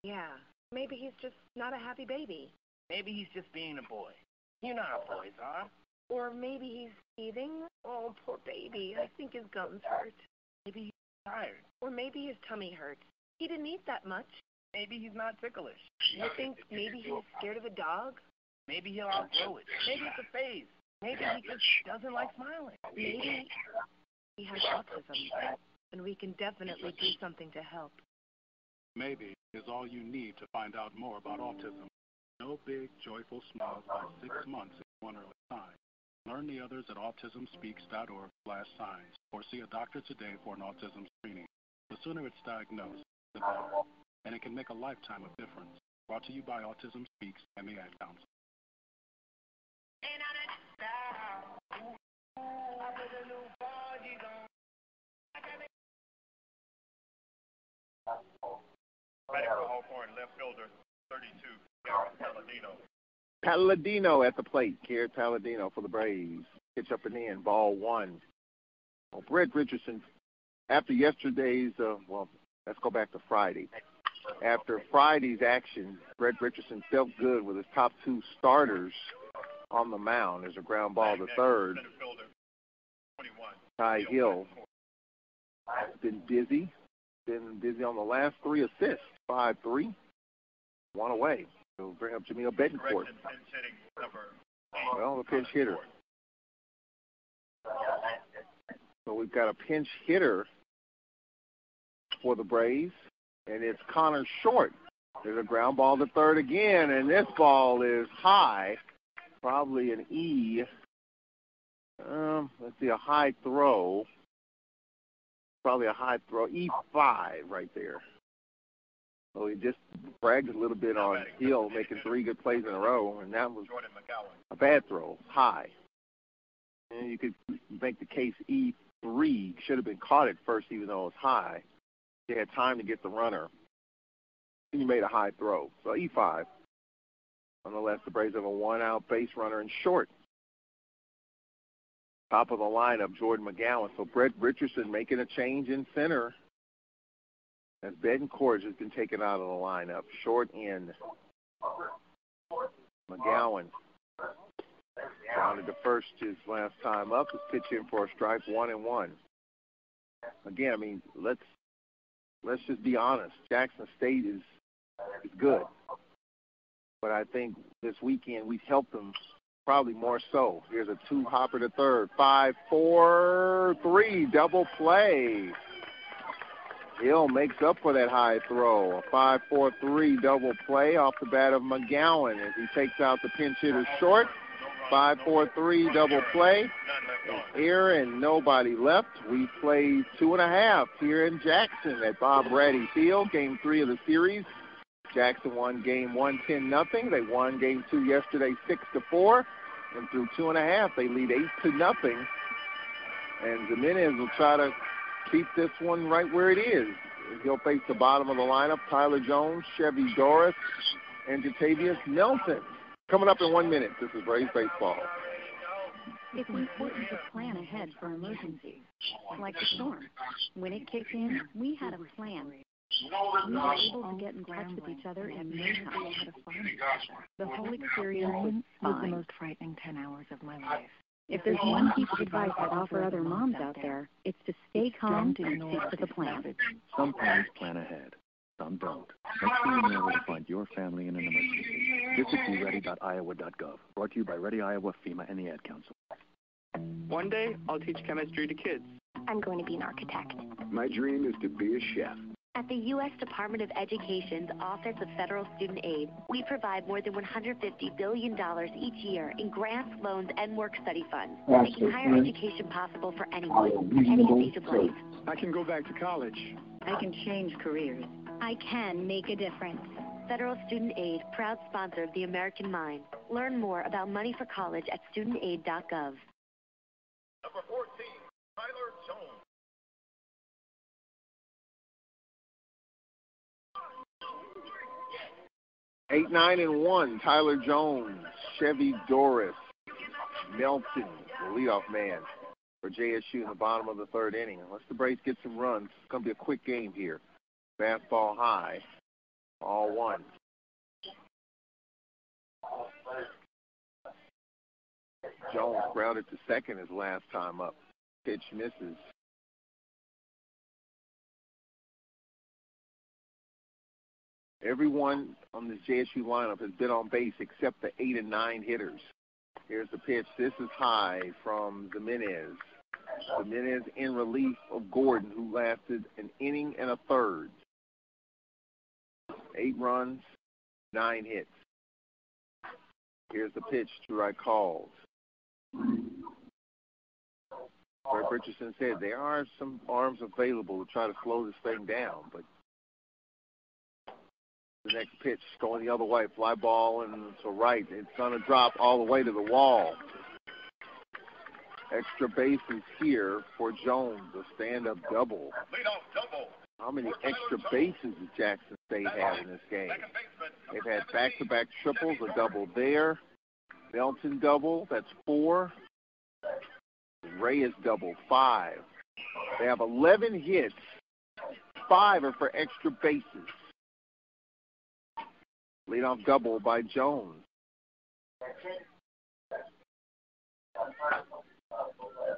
Yeah. Maybe he's just not a happy baby. Maybe he's just being a boy. You know how boys are. Or maybe he's teething. Oh, poor baby. I think his gums hurt. Maybe he's tired. Or maybe his tummy hurts. He didn't eat that much. Maybe he's not ticklish. You think maybe he's scared of a dog? Maybe he'll outgrow it. Maybe it's a phase. Maybe he just doesn't like smiling. Maybe he has autism, and we can definitely do something to help. Maybe is all you need to find out more about autism. No big, joyful smiles by 6 months is one early sign. Learn the others at autismspeaks.org/signs or see a doctor today for an autism screening. The sooner it's diagnosed, the better. And it can make a lifetime of difference. Brought to you by Autism Speaks and the Ad Council. Batting for Alcorn, left fielder, 32, Garrett Palladino. Palladino at the plate. Garrett Palladino for the Braves. Pitch up and in. Ball one. Well, Brett Richardson, after yesterday's, let's go back to Friday. After Friday's action, Brett Richardson felt good with his top two starters on the mound. There's a ground ball to third. Ty Hill has been busy on the last three assists. 5-3, one away. He'll bring up Jamil Betancourt. Well, the pinch hitter. So we've got a pinch hitter for the Braves, and it's Connor Short. There's a ground ball to third again, and this ball is high, probably an E. Let's see, a high throw. Probably a high throw, E5 right there. So he just bragged a little bit on Hill, making three good plays in a row, and that was a bad throw, high. And you could make the case E3 should have been caught at first, even though it was high. They had time to get the runner, and he made a high throw. So E5. Nonetheless, the Braves have a one-out base runner in short. Top of the lineup, Jordan McGowan. So Brett Richardson making a change in center as Betancourt has been taken out of the lineup. Short in. McGowan grounded to first his last time up. His pitch in for a strike, 1-1. Again, I mean, let's just be honest. Jackson State is good, but I think this weekend we've helped them probably more so. Here's a two-hopper to third. 5-4-3 double play. Hill makes up for that high throw. A 5-4-3 double play off the bat of McGowan as he takes out the pinch hitter Short. 5-4-3 double play. An error and nobody left. We play 2.5 here in Jackson at Bob Braddy Field. Game 3 of the series. Jackson won game 1 10-0. They won game 2 yesterday 6-4. And through 2.5, they lead 8-0. And Jimenez will try to keep this one right where it is. He'll face the bottom of the lineup, Tyler Jones, Chevy Doris, and Jatavius Nelson. Coming up in 1 minute, this is Braves Baseball. It's important to plan ahead for emergencies, like the storm. When it kicked in, we had a plan. We were able to get in touch with each other in no time. The whole experience was the most frightening 10 hours of my life. If there's one piece of advice I'd offer other moms out there, it's to stay calm and stick to the plan. Some parents plan ahead. Some don't. Make sure you know where to find your family in an emergency. Visit beready.iowa.gov. Brought to you by Ready Iowa, FEMA, and the Ad Council. One day, I'll teach chemistry to kids. I'm going to be an architect. My dream is to be a chef. At the U.S. Department of Education's Office of Federal Student Aid, we provide more than $150 billion each year in grants, loans, and work-study funds, making higher education possible for anyone, any stage of life. I can go back to college. I can change careers. I can make a difference. Federal Student Aid, proud sponsor of the American Mind. Learn more about money for college at studentaid.gov. Number 14, Tyler Jones. Eight, 9, and 1. Tyler Jones, Chevy Doris, Melton, the leadoff man for JSU in the bottom of the third inning. Unless the Braves get some runs, it's going to be a quick game here. Fastball high, all one. Jones grounded to second his last time up. Pitch misses. Everyone on this JSU lineup has been on base except the 8 and 9 hitters. Here's the pitch. This is high from Jimenez. Jimenez in relief of Gordon, who lasted an inning and a third. 8 runs, 9 hits. Here's the pitch. Strike called. Brett Richardson said there are some arms available to try to slow this thing down, but the next pitch going the other way, fly ball and to right. It's going to drop all the way to the wall. Extra bases here for Jones, a stand-up double. Leadoff double. How many extra bases does Jackson State have in this game? They've had back-to-back triples, a double there. Melton double, that's 4. Reyes double, 5. They have 11 hits. 5 are for extra bases. Leadoff double by Jones.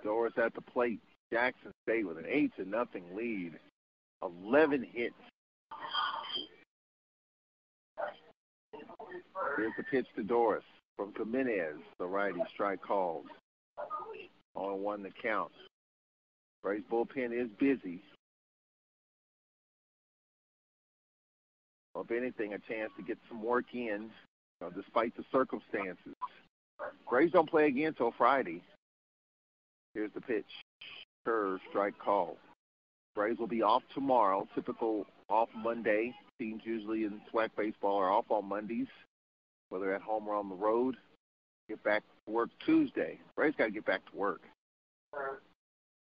Doris at the plate. Jackson State with an 8-0 lead. 11 hits. Here's the pitch to Doris from Jimenez. The righty, strike called. 0-1 the count. Braves bullpen is busy. Well, if anything, a chance to get some work in, despite the circumstances. Braves don't play again until Friday. Here's the pitch. Curve, strike call. Braves will be off tomorrow. Typical off Monday. Teams usually in SWAC baseball are off on Mondays, whether at home or on the road. Get back to work Tuesday. Braves got to get back to work.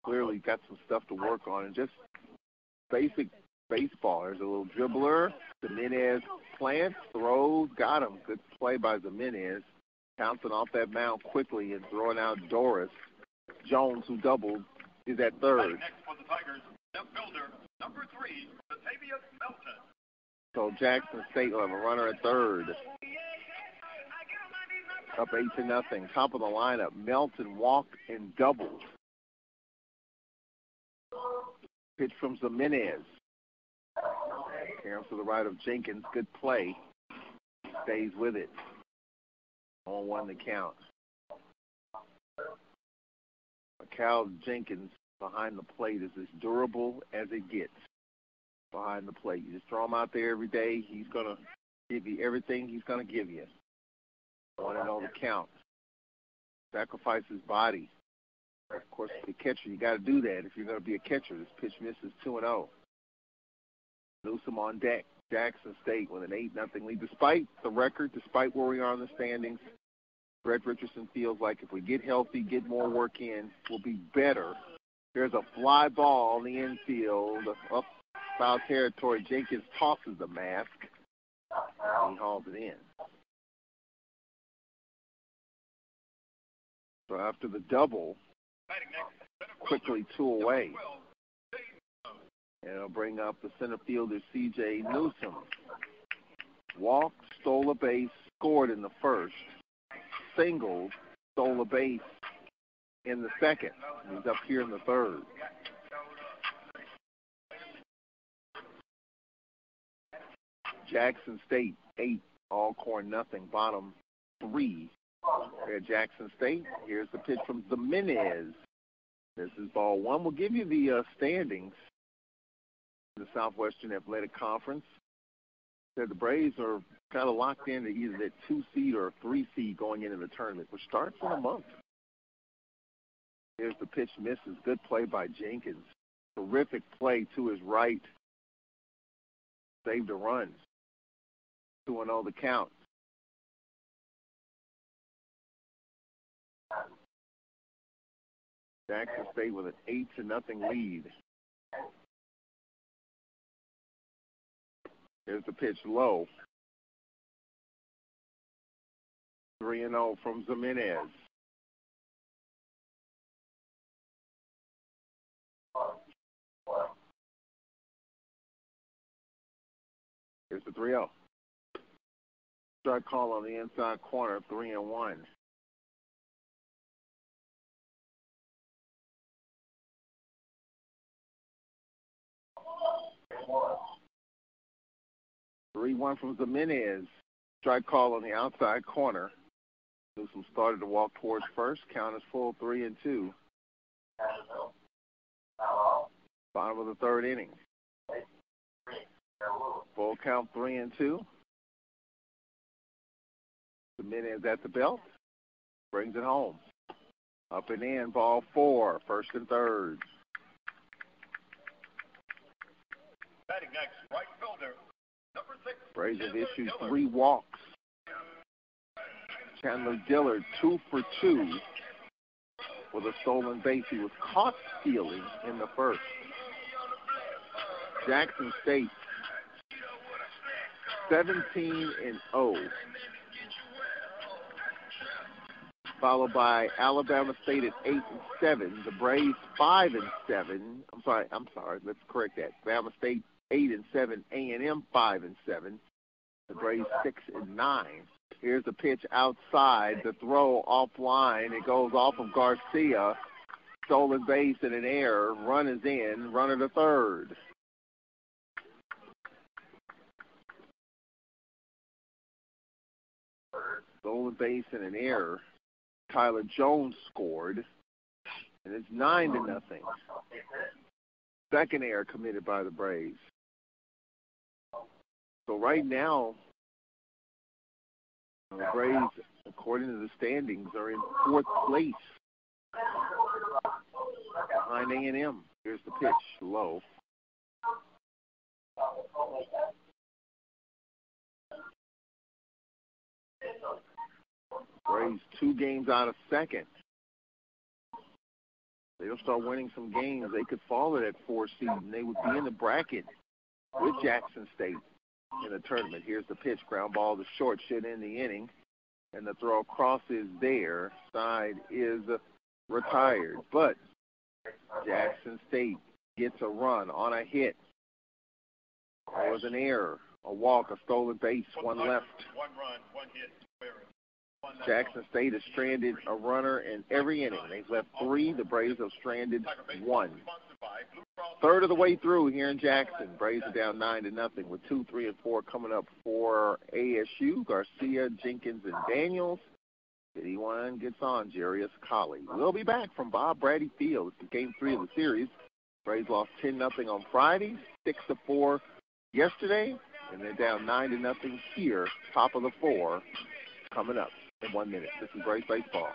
Clearly got some stuff to work on, and just basic baseball. There's a little dribbler. Jimenez plants, throws, got him. Good play by Jimenez. Pouncing off that mound quickly and throwing out Doris. Jones, who doubled, is at third. Next for the Tigers, left fielder, number 3, Batavius Melton. So Jackson State will have a runner at third. Up 8-0. Top of the lineup, Melton walked and doubled. Pitch from Jimenez. Caroms to the right of Jenkins. Good play. Stays with it. 0-1 the count. Cal Jenkins behind the plate is as durable as it gets behind the plate. You just throw him out there every day. He's going to give you everything he's going to give you. 1-0 the count. Sacrifice his body. Of course, the catcher, you got to do that if you're going to be a catcher. This pitch misses 2-0. Newsom on deck. Jackson State with an 8-0 lead. Despite the record, despite where we are in the standings, Brett Richardson feels like if we get healthy, get more work in, we'll be better. There's a fly ball in the infield. Up foul territory. Jenkins tosses the mask. And he hauls it in. So after the double, quickly 2 away. And it'll bring up the center fielder, C.J. Newsom. Walked, stole a base, scored in the first. Singled, stole a base in the second. He's up here in the third. Jackson State, 8, Alcorn nothing, bottom 3. At Jackson State, here's the pitch from Jimenez. This is ball 1. We'll give you the standings in the Southwestern Athletic Conference. Said the Braves are kind of locked into either that 2 seed or 3 seed going into the tournament, which starts in a month. Here's the pitch, misses. Good play by Jenkins. Terrific play to his right. Saved a run. 2-0 the count. Jackson State with an 8-0 lead. Here's the pitch low. 3-0 from Jimenez. Here's the 3-0. Strike call on the inside corner, 3-1. Three-1 from Jimenez. Strike call on the outside corner. Newsom started to walk towards first. Count is full, 3-2. Bottom of the third inning. Full count, 3-2. Jimenez at the belt. Brings it home. Up and in, ball 4, first and third. Batting next, right fielder, number 6. Braves have issued 3 walks. Chandler Dillard, 2 for 2 with a stolen base. He was caught stealing in the first. Jackson State 17-0. Followed by Alabama State at 8-7. The Braves 5-7. I'm sorry. Let's correct that. Alabama State 8-7. A&M 5-7. The Braves 6-9. Here's the pitch outside. The throw offline. It goes off of Garcia. Stolen base and an error. Run is in. Runner to third. Stolen base and an error. Tyler Jones scored, and it's 9-0. Second error committed by the Braves. So right now, the Braves, according to the standings, are in fourth place behind A&M. Here's the pitch, low. Braves 2 games out of second. They don't start winning some games, they could fall at that 4 seed, and they would be in the bracket with Jackson State in the tournament. Here's the pitch, ground ball to short, should end the inning, and the throw across is there. Side is retired, but Jackson State gets a run on a hit. There was an error, a walk, a stolen base, one left. 1 run, 1 hit, 2 errors. Jackson State has stranded a runner in every inning. They've left 3. The Braves have stranded 1. Third of the way through here in Jackson. Braves are down 9-0 with 2, 3, and 4 coming up for ASU. Garcia, Jenkins, and Daniels. 51 gets on Jarius Colley. We'll be back from Bob Braddy Field. It's game 3 of the series. Braves lost 10-0 on Friday, 6-4 yesterday, and they're down 9-0 here, top of the 4, coming up in 1 minute. This is Braves Baseball.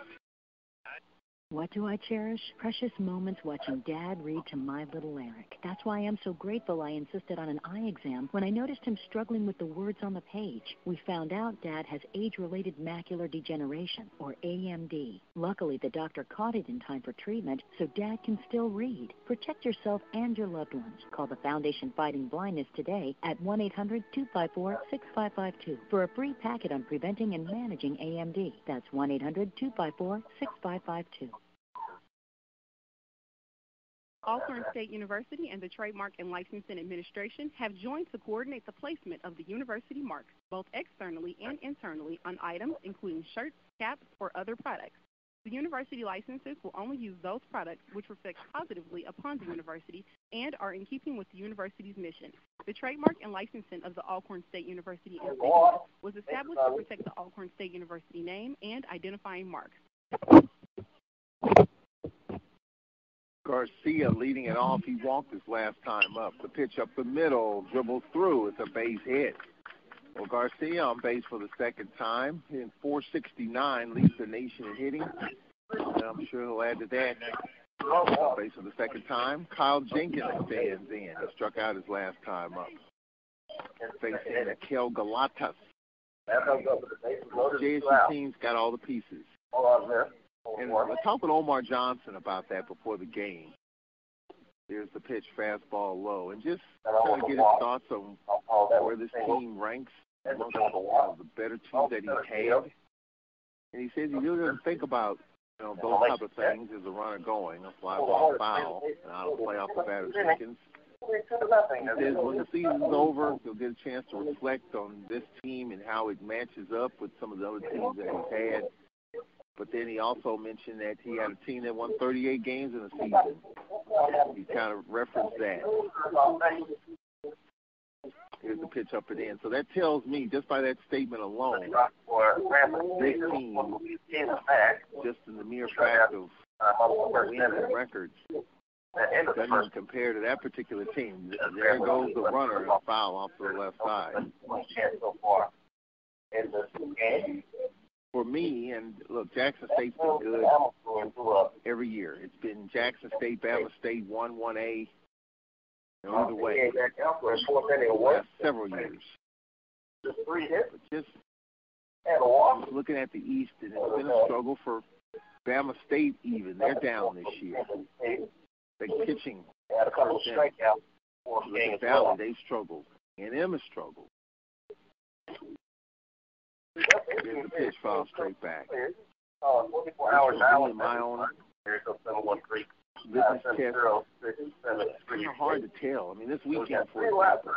What do I cherish? Precious moments watching Dad read to my little Eric. That's why I'm so grateful I insisted on an eye exam when I noticed him struggling with the words on the page. We found out Dad has age-related macular degeneration, or AMD. Luckily, the doctor caught it in time for treatment, so Dad can still read. Protect yourself and your loved ones. Call the Foundation Fighting Blindness today at 1-800-254-6552 for a free packet on preventing and managing AMD. That's 1-800-254-6552. Alcorn State University and the Trademark and Licensing Administration have joined to coordinate the placement of the university mark, both externally and internally, on items including shirts, caps, or other products. The university licenses will only use those products which reflect positively upon the university and are in keeping with the university's mission. The Trademark and Licensing of the Alcorn State University insignia was established to protect the Alcorn State University name and identifying marks. Garcia leading it off. He walked his last time up. The pitch up the middle, dribbles through. It's a base hit. Well, Garcia on base for the second time, hitting .469, leads the nation in hitting. And I'm sure he'll add to that. On base for the second time, Kyle Jenkins stands in. He struck out his last time up. Facing Akel Galatas. JSU team's got all the pieces. And I talked with Omar Johnson about that before the game. There's the pitch, fastball low, and just trying to get his thoughts on where this team ranks amongst the better teams that he's had. And he says he really doesn't think about those type of things as a runner going, a fly ball foul, and out of play off the bat of Jenkins. He says when the season's over, he'll get a chance to reflect on this team and how it matches up with some of the other teams that he's had. But then he also mentioned that he had a team that won 38 games in a season. He kind of referenced that. Here's the pitch up and in. So that tells me, just by that statement alone, this team, just in the mere fact of wins and records, doesn't even compare to that particular team. There goes the runner and a foul off to the left side. For me, and look, Jackson State's been good every year. It's been Jackson State, Bama State, 1-1A, either way, for the last several years. But just looking at the East, and it's been a struggle for Bama State even. They're down this year. They're pitching. Look at Valley, they struggled. And M has struggled. Here's the pitch, foul straight back. 44 hours now. My own Here's the 713. litmus test. It's kind of hard to tell. I mean, this weekend, for example,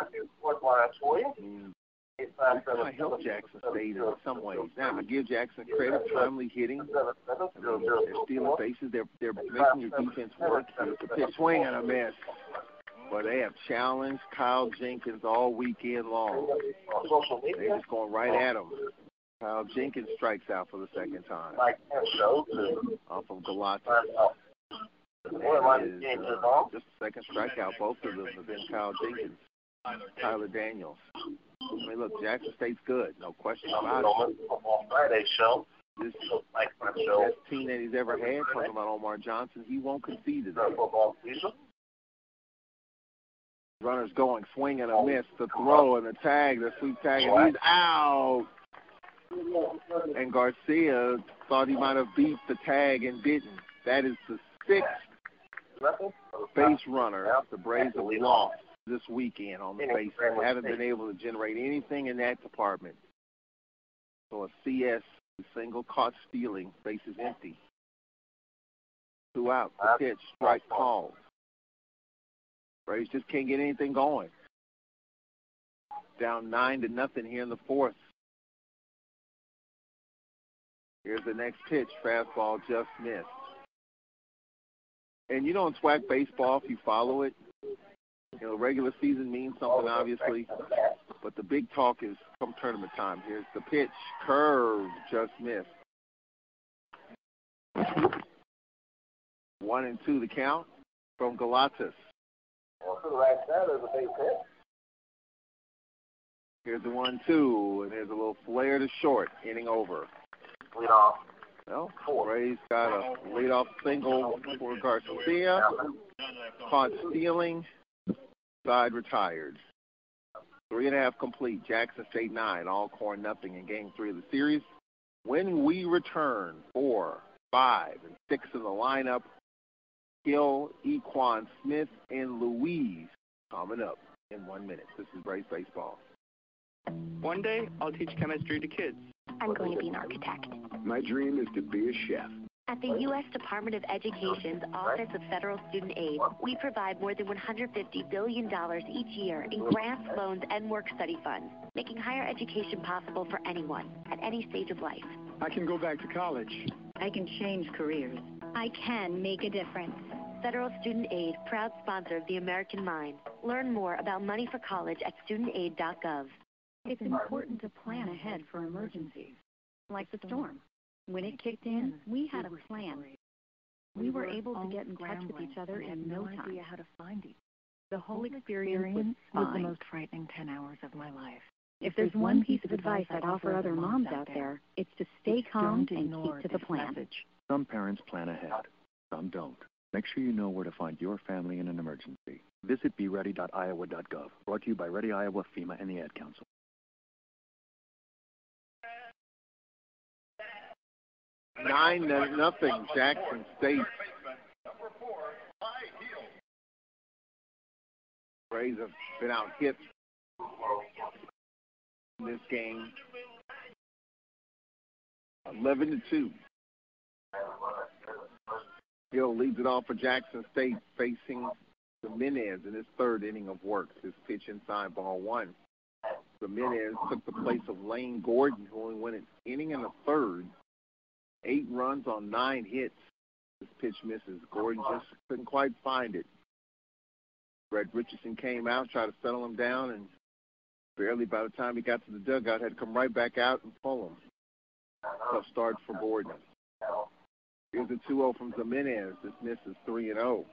it kind of helped Jackson State in some ways. Now, I give Jackson credit, timely hitting. I mean, they're stealing bases. They're making your defense work. Here's the pitch, swing and a miss. But they have challenged Kyle Jenkins all weekend long. They're just going right at him. Kyle Jenkins strikes out for the second time off of Galata. Just a second strikeout. Both of them have been Kyle Jenkins, Tyler Daniels. I mean, look, Jackson State's good. No question about it. Friday show. This best team that he's ever had, talking about Omar Johnson, he won't concede today. Runners going, swing and a miss, the throw and the tag, the sweep tag, and he's out. And Garcia thought he might have beat the tag and didn't. That is the sixth base runner the Braves have lost this weekend on the base. They haven't been able to generate anything in that department. So a CS, single caught stealing, base is empty. 2 out, the pitch, strike called. Braves just can't get anything going. Down 9-0 here in the fourth. Here's the next pitch, fastball just missed. And you know, in SWAC baseball, if you follow it, you know, regular season means something, obviously, but the big talk is come tournament time. Here's the pitch, curve, just missed. 1-2 the count from Galatas. Here's the 1-2, and there's a little flare to short, inning over. Lead off. Well, Ray's got a leadoff single for Garcia. Caught stealing. Side retired. 3.5 complete. Jackson State 9. Alcorn nothing in Game 3 of the series. When we return, 4, 5, and 6 in the lineup. Hill, Equan, Smith, and Louise coming up in 1 minute. This is Braves Baseball. One day, I'll teach chemistry to kids. I'm going to be an architect. My dream is to be a chef. At the U.S. Department of Education's Office of Federal Student Aid, we provide more than $150 billion each year in grants, loans, and work-study funds, making higher education possible for anyone at any stage of life. I can go back to college. I can change careers. I can make a difference. Federal Student Aid, proud sponsor of the American Mind. Learn more about money for college at studentaid.gov. It's important to plan ahead for emergencies, like the storm. When it kicked in, we had a plan. We were able to get in touch with each other in no time. Idea how to find each. The whole experience was was the fine. most frightening 10 hours of my life. If there's one piece of advice I'd offer other moms out there, it's to stay calm and ignore keep to the this plan. message. Some parents plan ahead. Some don't. Make sure you know where to find your family in an emergency. Visit beready.iowa.gov. Brought to you by Ready Iowa, FEMA, and the Ad Council. Nine nothing, Jackson State. Braves have been out hit in this game. 11-2. Hill leads it off for Jackson State, facing Jimenez in his third inning of work. His pitch inside, ball 1. Jimenez took the place of Lane Gordon, who only went an inning and a third. 8 runs on 9 hits. This pitch misses. Gordon just couldn't quite find it. Brett Richardson came out, tried to settle him down, and barely by the time he got to the dugout, had to come right back out and pull him. Tough start for Gordon. Here's a 2-0 from Jimenez. This misses 3-0.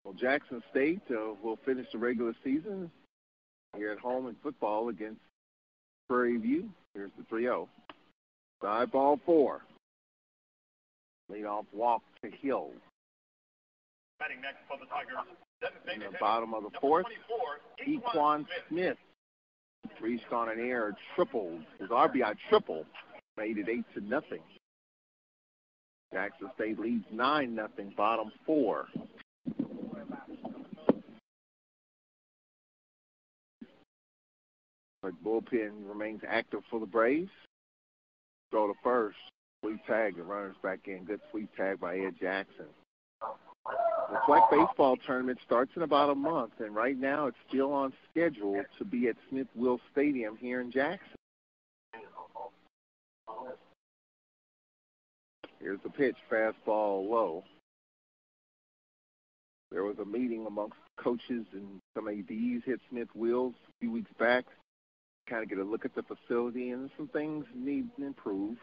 Well, Jackson State will finish the regular season here at home in football against Prairie View. Here's the 3-0. Side ball 4. Leadoff walk to Hill. Batting next for the Tigers. In the bottom of the fourth, Equan Smith reached on an air, tripled. His RBI triple made it 8-0. Jackson State leads 9-0, bottom 4. But bullpen remains active for the Braves. Throw to first. Sweep tag. The runner's back in. Good sweep tag by Ed Jackson. The SWAC baseball tournament starts in about a month, and right now it's still on schedule to be at Smith-Wills Stadium here in Jackson. Here's the pitch, fastball low. There was a meeting amongst coaches and some ADs at Smith-Wills a few weeks back, kind of get a look at the facility, and some things need to improve.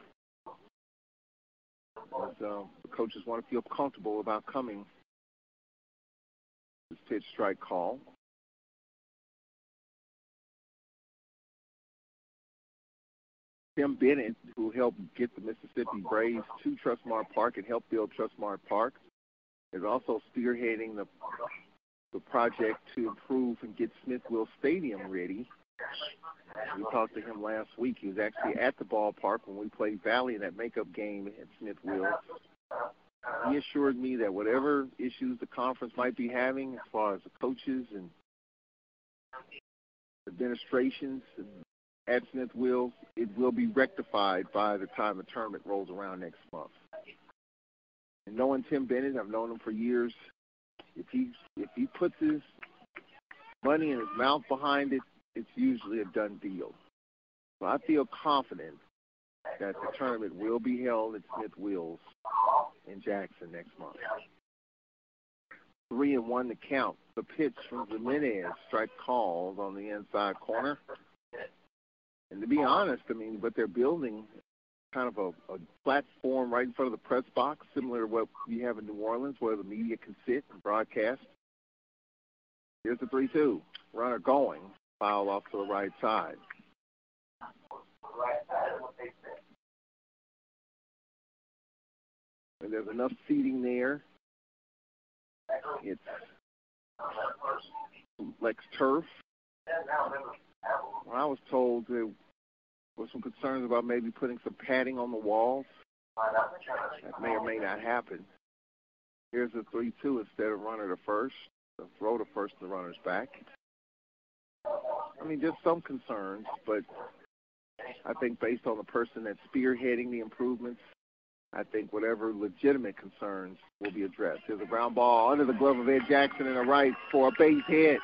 As, the coaches want to feel comfortable about coming. This pitch strike call. Tim Bennett, who helped get the Mississippi Braves to Trustmark Park and helped build Trustmark Park, is also spearheading the project to improve and get Smith-Wills Stadium ready. We talked to him last week. He was actually at the ballpark when we played Valley in that makeup game at Smith-Wills. He assured me that whatever issues the conference might be having as far as the coaches and administrations at Smith-Wills, it will be rectified by the time the tournament rolls around next month. And knowing Tim Bennett, I've known him for years, if he puts his money in his mouth behind it, it's usually a done deal. So I feel confident that the tournament will be held at Smith-Wills in Jackson next month. 3-1 to count. The pitch from Jimenez, strike called on the inside corner. And to be honest, I mean, what they're building, kind of a platform right in front of the press box, similar to what we have in New Orleans, where the media can sit and broadcast. Here's the 3-2. Runner going. Foul off to the right side. And there's enough seating there. It's Lex turf. Well, I was told there was some concerns about maybe putting some padding on the walls. That may or may not happen. Here's the 3-2 instead of runner to first. The throw to first, the runner's back. I mean, just some concerns, but I think based on the person that's spearheading the improvements, I think whatever legitimate concerns will be addressed. There's a ground ball under the glove of Ed Jackson in the right for a base hit.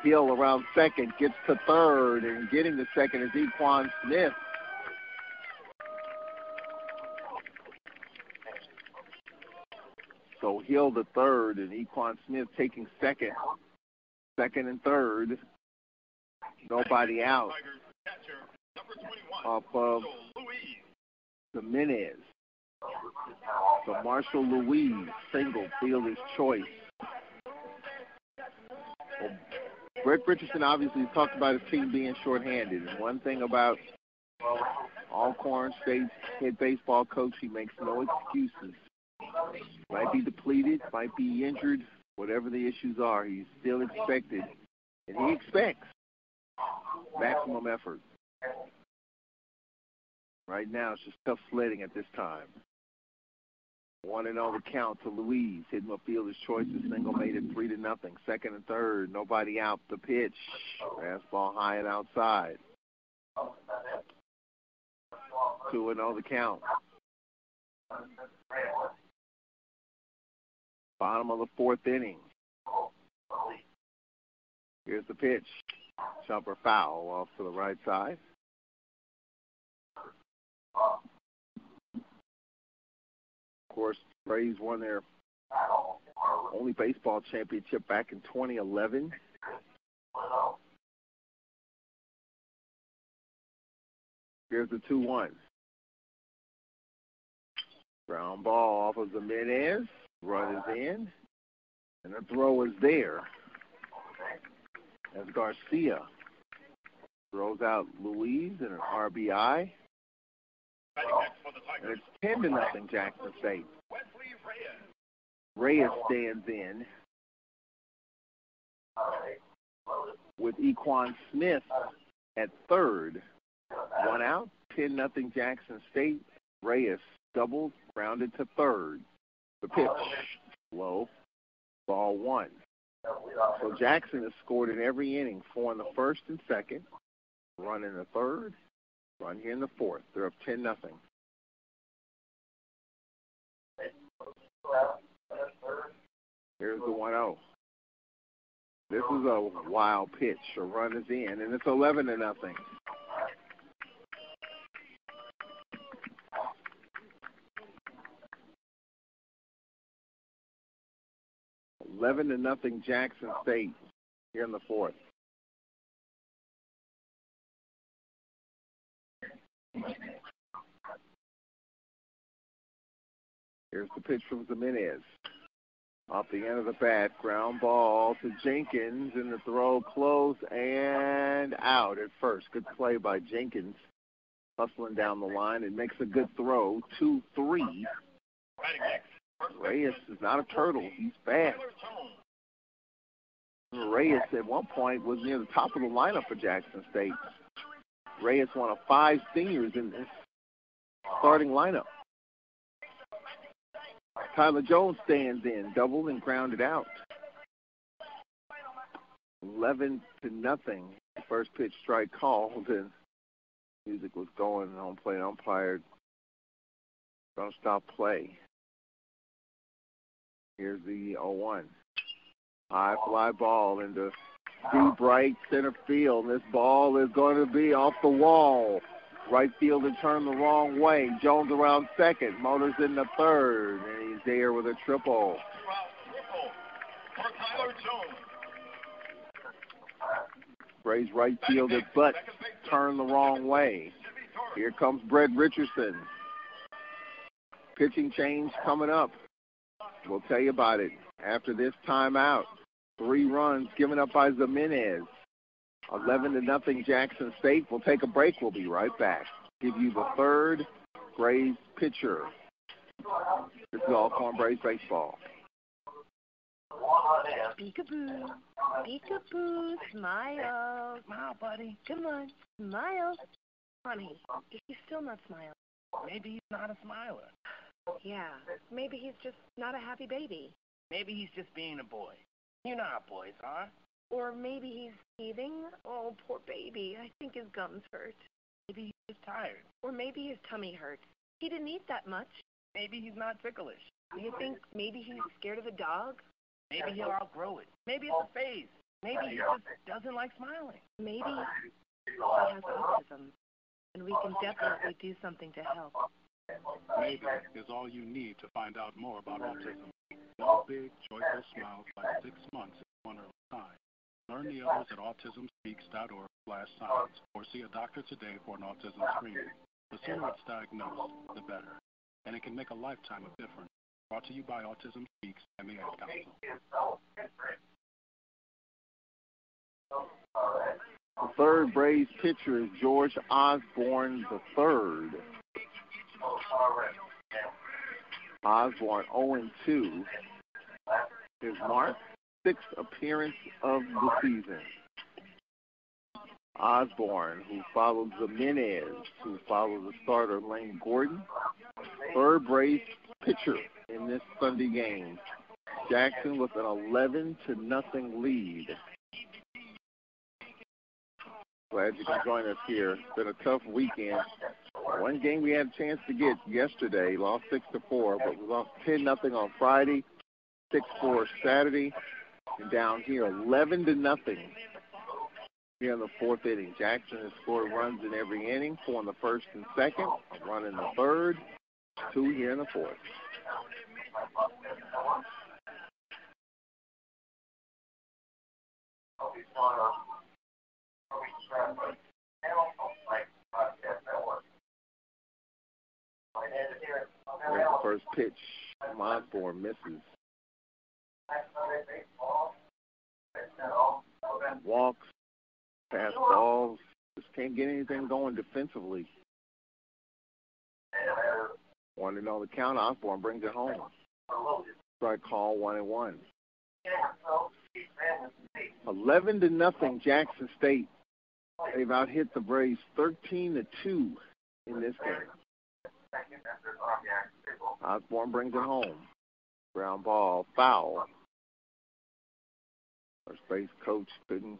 Hill around second, gets to third, and getting to second is Equan Smith. So Hill to third, and Equan Smith taking second and third. Nobody out. Off of Jimenez. So Marshall Louise, single, fielder's choice. Well, Brett Richardson obviously talked about his team being shorthanded. And one thing about Alcorn State's head baseball coach, he makes no excuses. Might be depleted, might be injured, whatever the issues are, he's still expected. And he expects maximum effort. Right now, it's just tough sledding at this time. 1-0 the count to Louise. Hitting a fielder's choice. The single made it 3-0. Second and third. Nobody out. The pitch. Fastball high and outside. 2-0 the count. Bottom of the fourth inning. Here's the pitch. Jumper foul off to the right side. Of course, Braves won their only baseball championship back in 2011. Here's the 2-1. Ground ball off of Jimenez. Run is in. And the throw is there. As Garcia throws out Louise and an RBI. And it's 10-0 Jackson State. Reyes stands in with Equan Smith at third. One out, 10-0 Jackson State. Reyes doubled, grounded to third. The pitch, low, ball one. So Jackson has scored in every inning, 4 in the first and second. Run in the third. Run here in the fourth. They're up 10-0. Here's the 1-0. This is a wild pitch. A run is in, and it's 11-0. 11-0 Jackson State here in the fourth. Here's the pitch from Jimenez. Off the end of the bat, ground ball to Jenkins, and the throw close and out at first. Good play by Jenkins, hustling down the line and makes a good throw. 2-3. Reyes is not a turtle. He's fast. Reyes at one point was near the top of the lineup for Jackson State. Reyes one of 5 seniors in this starting lineup. Tyler Jones stands in, doubled and grounded out. 11-0. First pitch strike called, and music was going. Home plate umpire going to stop play. Here's the 0-1. High fly ball into deep right center field. This ball is going to be off the wall. Right fielder turned the wrong way. Jones around second. Motors in the third. And he's there with a triple. Braves right fielder, but turned the wrong way. Here comes Brett Richardson. Pitching change coming up. We'll tell you about it after this timeout. 3 runs given up by Jimenez. 11-0 Jackson State. We'll take a break. We'll be right back. Give you the third Braves pitcher. This is Alcorn Braves baseball. Peekaboo. Peekaboo. Smile. Smile, buddy. Come on. Smile. Honey, is he still not smiling? Maybe he's not a smiler. Yeah. Maybe he's just not a happy baby. Maybe he's just being a boy. You know how boys are. Or maybe he's teething. Oh, poor baby. I think his gums hurt. Maybe he's just tired. Or maybe his tummy hurts. He didn't eat that much. Maybe he's not ticklish. Do you think maybe he's scared of the dog? Maybe he'll outgrow it. Maybe it's a phase. Maybe he just doesn't like smiling. Maybe he has autism, and we can definitely do something to help. Maybe is all you need to find out more about autism. No big, joyful smiles by 6 months is one early sign. Learn the others at autismspeaks.org/signs or see a doctor today for an autism screening. The sooner it's diagnosed, the better. And it can make a lifetime of difference. Brought to you by Autism Speaks and the Ad Council. The third Braves pitcher is George Osborne III. Osborne 0-2. His mark, 6th appearance of the season. Osborne, who followed Jimenez, who followed the starter Lane Gordon. Third Braves pitcher in this Sunday game. Jackson with an 11-0 lead. Glad you can join us here. It's been a tough weekend. One game we had a chance to get yesterday, lost 6-4, but we lost 10-0 on Friday, 6-4 Saturday, and down here 11-0 here in the fourth inning. Jackson has scored runs in every inning, 4 in the first and second, a run in the third, 2 here in the fourth. There's the first pitch. Osborne misses. Walks, pass balls. Just can't get anything going defensively. 1-0 the count. Osborne brings it home. Strike call 1-1. 11-0 Jackson State. They've out-hit the Braves 13-2 in this game. Osborne brings it home. Ground ball, foul. First base coach couldn't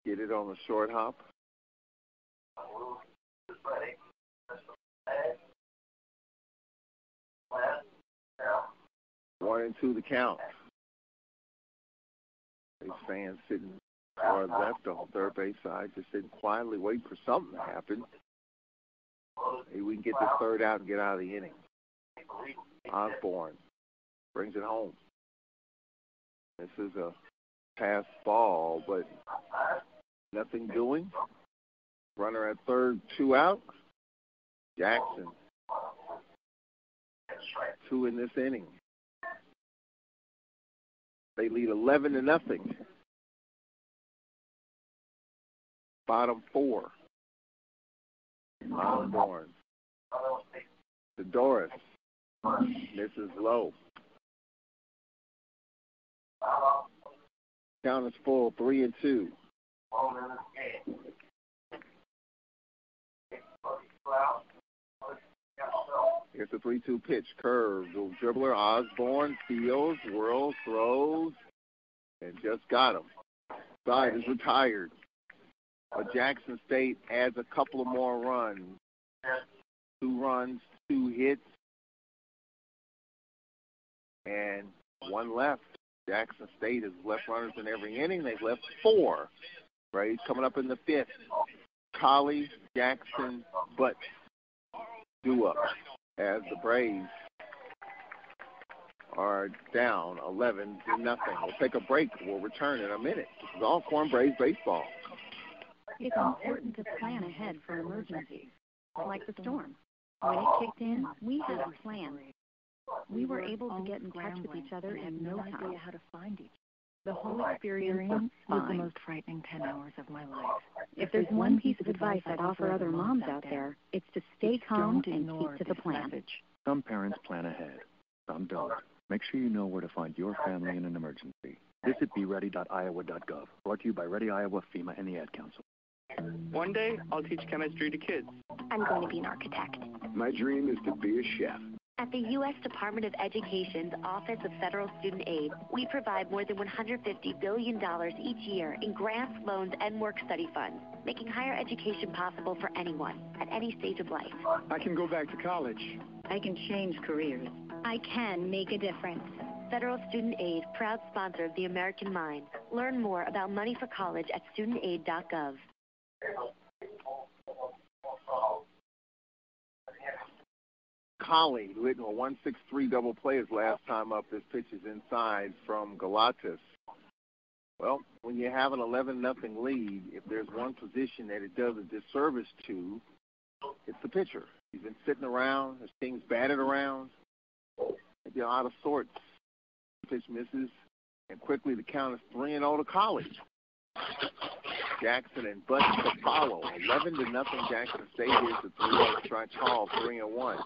get it on the short hop. One and two the count. These fans sitting far left on third base side, just sitting quietly waiting for something to happen. Maybe we can get this third out and get out of the inning. Osborne brings it home. This is a pass ball, but nothing doing. Runner at third, two out. Jackson, two in this inning. They lead 11-0. Bottom four. Osborne. To Doris. This is low. Count is full, 3-2. Here's the 3-2 pitch. Curve. The dribbler, Osborne, fields, whirls, throws, and just got him. Side is retired. But Jackson State adds a couple of more runs. 2 runs, 2 hits, and 1 left. Jackson State has left runners in every inning. They've left 4. Braves coming up in the 5th. Colley, Jackson, Butts do up as the Braves are down 11-0. We'll take a break. We'll return in a minute. This is Alcorn Braves baseball. It's important to plan ahead for emergencies, like the storm. When it kicked in, we had a plan. We were able to get in touch with each other in no time. How to find each The whole experience was was the fine. most frightening 10 hours of my life. If there's one piece of advice I'd offer other moms out there, it's to stay calm Don't and ignore keep to the this plan. message. Some parents plan ahead. Some don't. Make sure you know where to find your family in an emergency. Visit beready.iowa.gov. Brought to you by Ready Iowa, FEMA, and the Ad Council. One day, I'll teach chemistry to kids. I'm going to be an architect. My dream is to be a chef. At the U.S. Department of Education's Office of Federal Student Aid, we provide more than $150 billion each year in grants, loans, and work-study funds, making higher education possible for anyone at any stage of life. I can go back to college. I can change careers. I can make a difference. Federal Student Aid, proud sponsor of the American Mind. Learn more about money for college at studentaid.gov. Colley, who hit a 1-6-3 double play his last time up. This pitch is inside from Galatas. Well, when you have an 11-0 lead, if there's one position that it does a disservice to, it's the pitcher. He's been sitting around. His team's batted around. Maybe out of sorts. Pitch misses, and quickly the count is 3-0 to Colley. Jackson and Butts to follow. 11-0 Jackson State. Here's the 3-0 strike call, 3-1.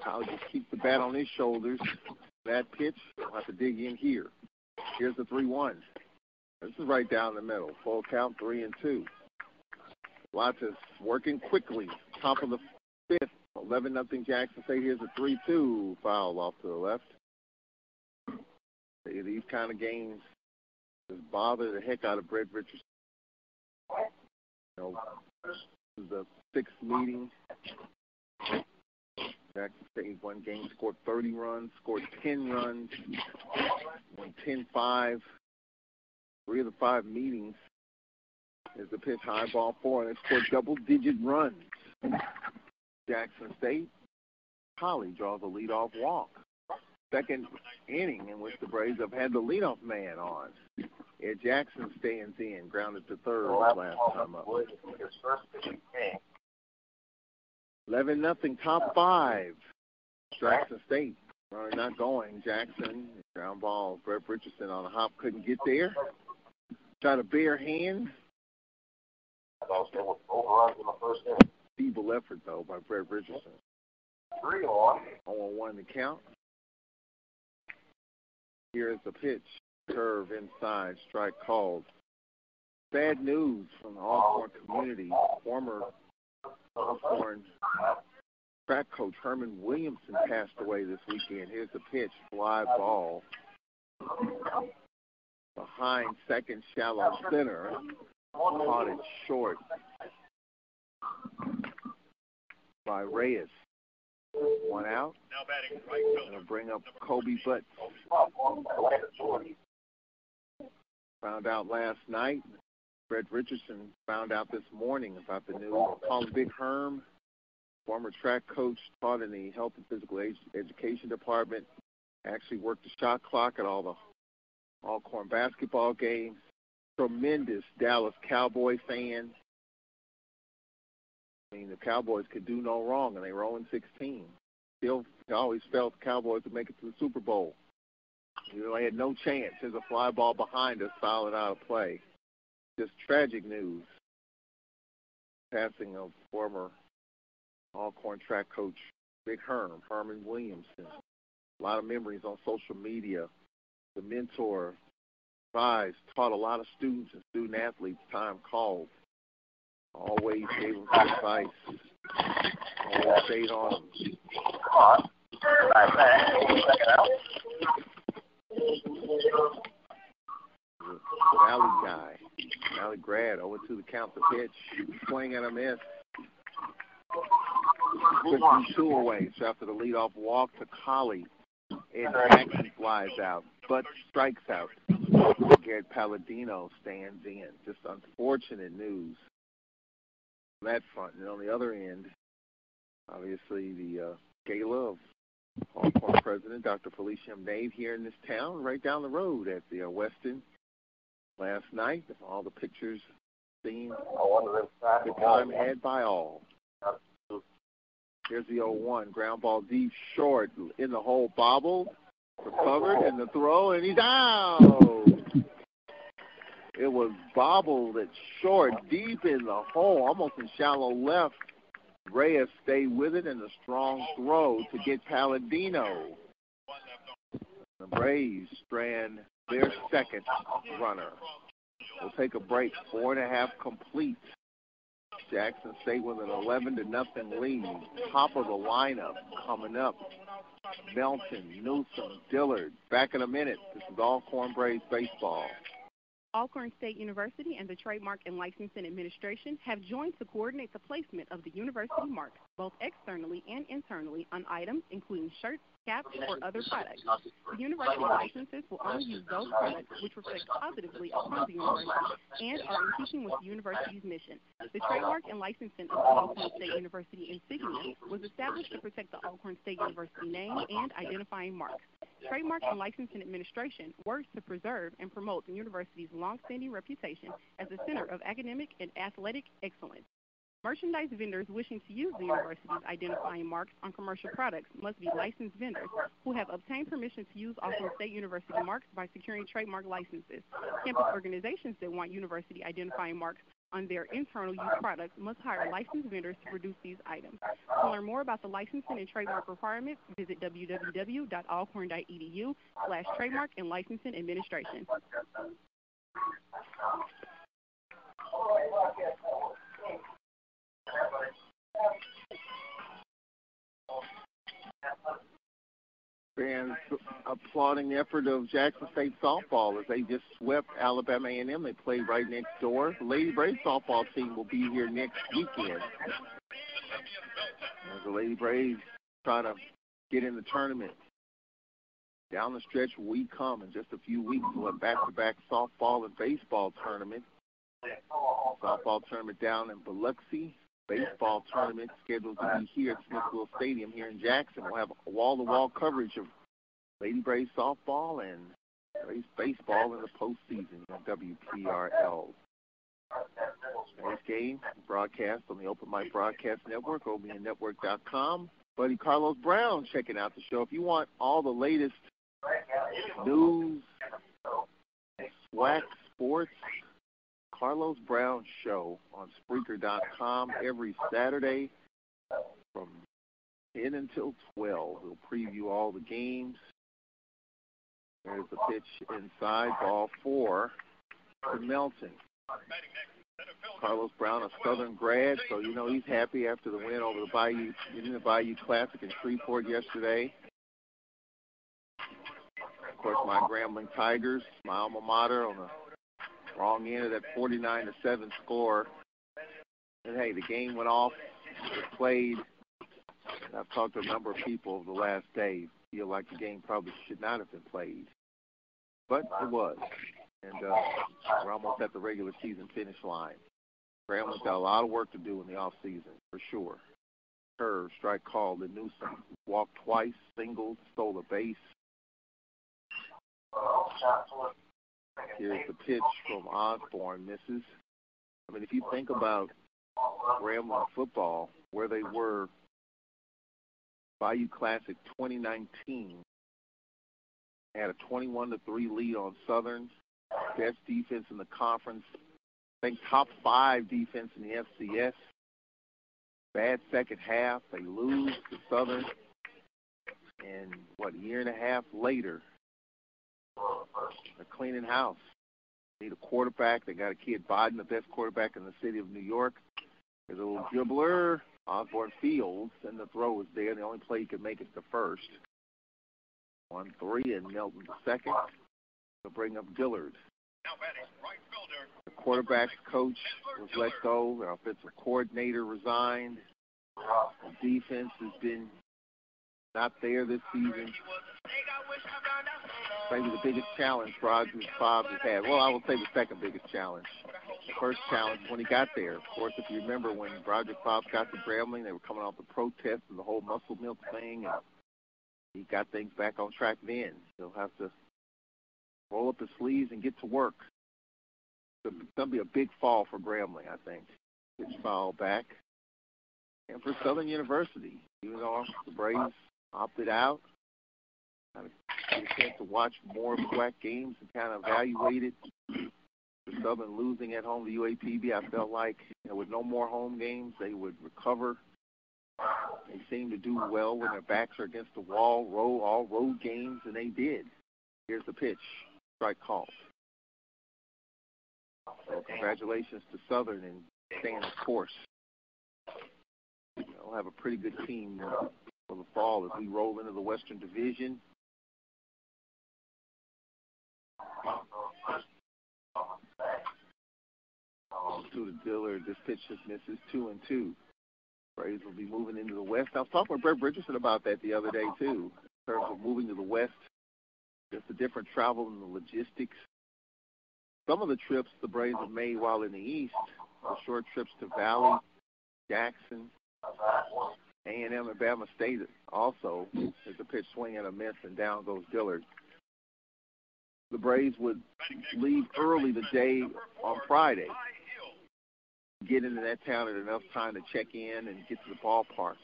Colley just keeps the bat on his shoulders. That pitch, we'll have to dig in here. Here's the 3-1. This is right down the middle. Full count, 3-2. Latas working quickly. Top of the 5th. 11-0 Jackson State. Here's a 3-2. Foul off to the left. These kind of games just bother the heck out of Brett Richardson. You know, this is the 6th meeting. Jackson State one game, scored 30 runs, scored 10 runs, won 10-5. 3 of the 5 meetings is the pitch, high ball 4, and they scored double-digit runs. Jackson State, Colley draws a leadoff walk. Second inning in which the Braves have had the leadoff man on. Ed Jackson stands in, grounded to third last time up. 11-0, top 5. Jackson State, runner not going. Jackson, ground ball. Brett Richardson on a hop, couldn't get there. Tried a bare hand. Feeble effort, though, by Brett Richardson. 0-1 the count. Here's the pitch. Curve inside. Strike called. Sad news from the Alcorn community. Former Alcorn track coach Herman Williamson passed away this weekend. Here's the pitch. Fly ball. Behind second, shallow center. Caught it short. by Reyes. One out. Now batting right fielder. Going to bring up Kobe Butts. Found out last night. Fred Richardson found out this morning about the new Colin Big Herm, former track coach, taught in the Health and Physical Education Department, actually worked the shot clock at all the Alcorn basketball games. Tremendous Dallas Cowboy fan. I mean, the Cowboys could do no wrong, and they were 0-16. Still, always felt the Cowboys would make it to the Super Bowl. They had no chance. There's a fly ball behind us, fouling out of play. Just tragic news. Passing of former Alcorn track coach Big Herman Williamson. A lot of memories on social media. The mentor, advised, taught a lot of students and student athletes, time called. Always gave them good advice. Always stayed on them. Valley guy, Valley grad, 0-2 the count, the pitch, swing and a miss. Quickly 2 away. So after the leadoff walk to Collie, and Jackson flies out, but strikes out. Garrett Palladino stands in. Just unfortunate news on that front. And on the other end, obviously the gala of Alcorn President Dr. Felicia M. Nave here in this town, right down the road at the Weston last night. All the pictures seen. Good time had by all. Here's the 0-1. Ground ball deep, short, in the hole, bobbled, recovered, and the throw, and he's out. It was bobbled at short, deep in the hole, almost in shallow left. Reyes stayed with it, and a strong throw to get Palladino. The Braves strand their second runner. We'll take a break. 4.5 complete. Jackson State with an 11-0 lead. Top of the lineup coming up. Melton, Newsom, Dillard. Back in a minute. This is Alcorn Braves baseball. Alcorn State University and the Trademark and Licensing Administration have joined to coordinate the placement of the university mark, both externally and internally, on items including shirts, caps, or other products. The university licenses will only use those products which reflect positively upon the university and are in keeping with the university's mission. The Trademark and Licensing of the Alcorn State University insignia was established to protect the Alcorn State University name and identifying marks. Trademark and Licensing Administration works to preserve and promote the university's long-standing reputation as a center of academic and athletic excellence. Merchandise vendors wishing to use the university's identifying marks on commercial products must be licensed vendors who have obtained permission to use Alcorn State University marks by securing trademark licenses. Campus organizations that want university identifying marks on their internal use products must hire licensed vendors to produce these items. To learn more about the licensing and trademark requirements, visit www.alcorn.edu/trademark and licensing administration. Fans applauding the effort of Jackson State softball as they just swept Alabama A&M. They played right next door. The Lady Braves softball team will be here next weekend. As the Lady Braves try to get in the tournament. Down the stretch we come in just a few weeks. We'll have back-to-back softball and baseball tournament. Softball tournament down in Biloxi. Baseball tournament scheduled to be here at Smithville Stadium here in Jackson. We'll have wall-to-wall coverage of Lady Braves softball and Braves baseball in the postseason on WPRL. Today's game broadcast on the Open Mic Broadcast Network, OBNNetwork.com. Buddy Carlos Brown checking out the show. If you want all the latest news, SWAC, sports, Carlos Brown Show on Spreaker.com every Saturday from 10 until 12. We'll preview all the games. There's the pitch inside, ball 4 to Melton. Carlos Brown, a Southern grad, so you know he's happy after the win over the Bayou, in the Bayou Classic in Shreveport yesterday. Of course, my Grambling Tigers, my alma mater, on the wrong end of that 49-7 score And, hey, the game went off. It played. I've talked to a number of people over the last day who feel like the game probably should not have been played. But it was. And we're almost at the regular season finish line. Gramblin's got a lot of work to do in the offseason, for sure. Curve, strike called, and Newsom walked twice, singled, stole a base. Here's the pitch from Osborne, misses. I mean, if you think about Grambling football, where they were, Bayou Classic 2019, they had a 21-3 lead on Southern, best defense in the conference, I think top 5 defense in the FCS. Bad second half, they lose to Southern, and a year and a half later, they're cleaning house. They need a quarterback. They got a kid, Biden, the best quarterback in the city of New York. There's a little dribbler, Osborne Fields, and the throw was there. The only play he could make is the first. 1-3, and Melton the second. They'll bring up Dillard. The quarterback's coach was let go. Their offensive coordinator resigned. The defense has been not there this season. Maybe the biggest challenge Broderick Fobbs has had. Well, I will say the second biggest challenge. The first challenge when he got there. Of course, if you remember when Broderick Fobbs got to Grambling, they were coming off the protest and the whole muscle milk thing, and he got things back on track then. He'll have to roll up his sleeves and get to work. It's going to be a big fall for Grambling, I think. Pitch foul back. And for Southern University, even though the Braves opted out, I get a chance to watch more SWAC games and kind of evaluate it. For Southern losing at home to UAPB, I felt like with no more home games, they would recover. They seem to do well when their backs are against the wall, all road games, and they did. Here's the pitch. Strike called. So congratulations to Southern and staying the course. We'll have a pretty good team for the fall as we roll into the Western Division. To the Dillard, this pitch just misses 2-2. Braves will be moving into the West. I was talking with Brett Richardson about that the other day, too, in terms of moving to the West. Just the different travel and the logistics. Some of the trips the Braves have made while in the East, the short trips to Valley, Jackson, A&M, and Bama State also. There's a pitch swing and a miss, and down goes Dillard. The Braves would leave early the day on Friday, get into that town at enough time to check in and get to the ballpark.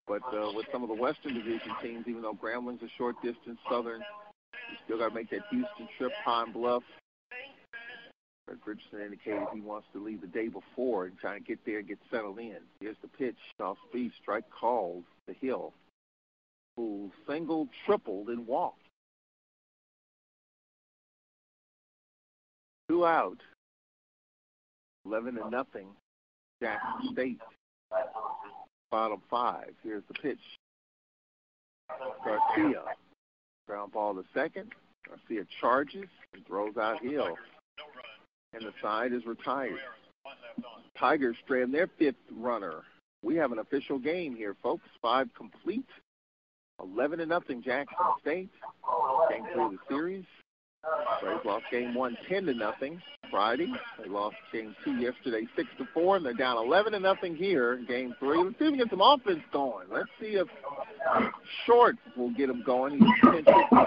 But with some of the Western Division teams, even though Grambling's a short distance, Southern, you still got to make that Houston trip, Pine Bluff. Fred Richardson indicated he wants to leave the day before and try to get there and get settled in. Here's the pitch, off speed, strike called, the Hill, who singled, tripled, and walked. 2 out, 11-0, Jackson State, bottom 5. Here's the pitch. Garcia, ground ball to second. Garcia charges and throws out Hill. And the side is retired. Tigers strand their 5th runner. We have an official game here, folks. 5 complete. 11-0 Jackson State. Game 3 of the series. Braves lost game 1 10-0 Friday. They lost game 2 yesterday 6-4, and they're down 11-0 here in game 3. Let's see if we can get some offense going. Let's see if Short will get them going. He's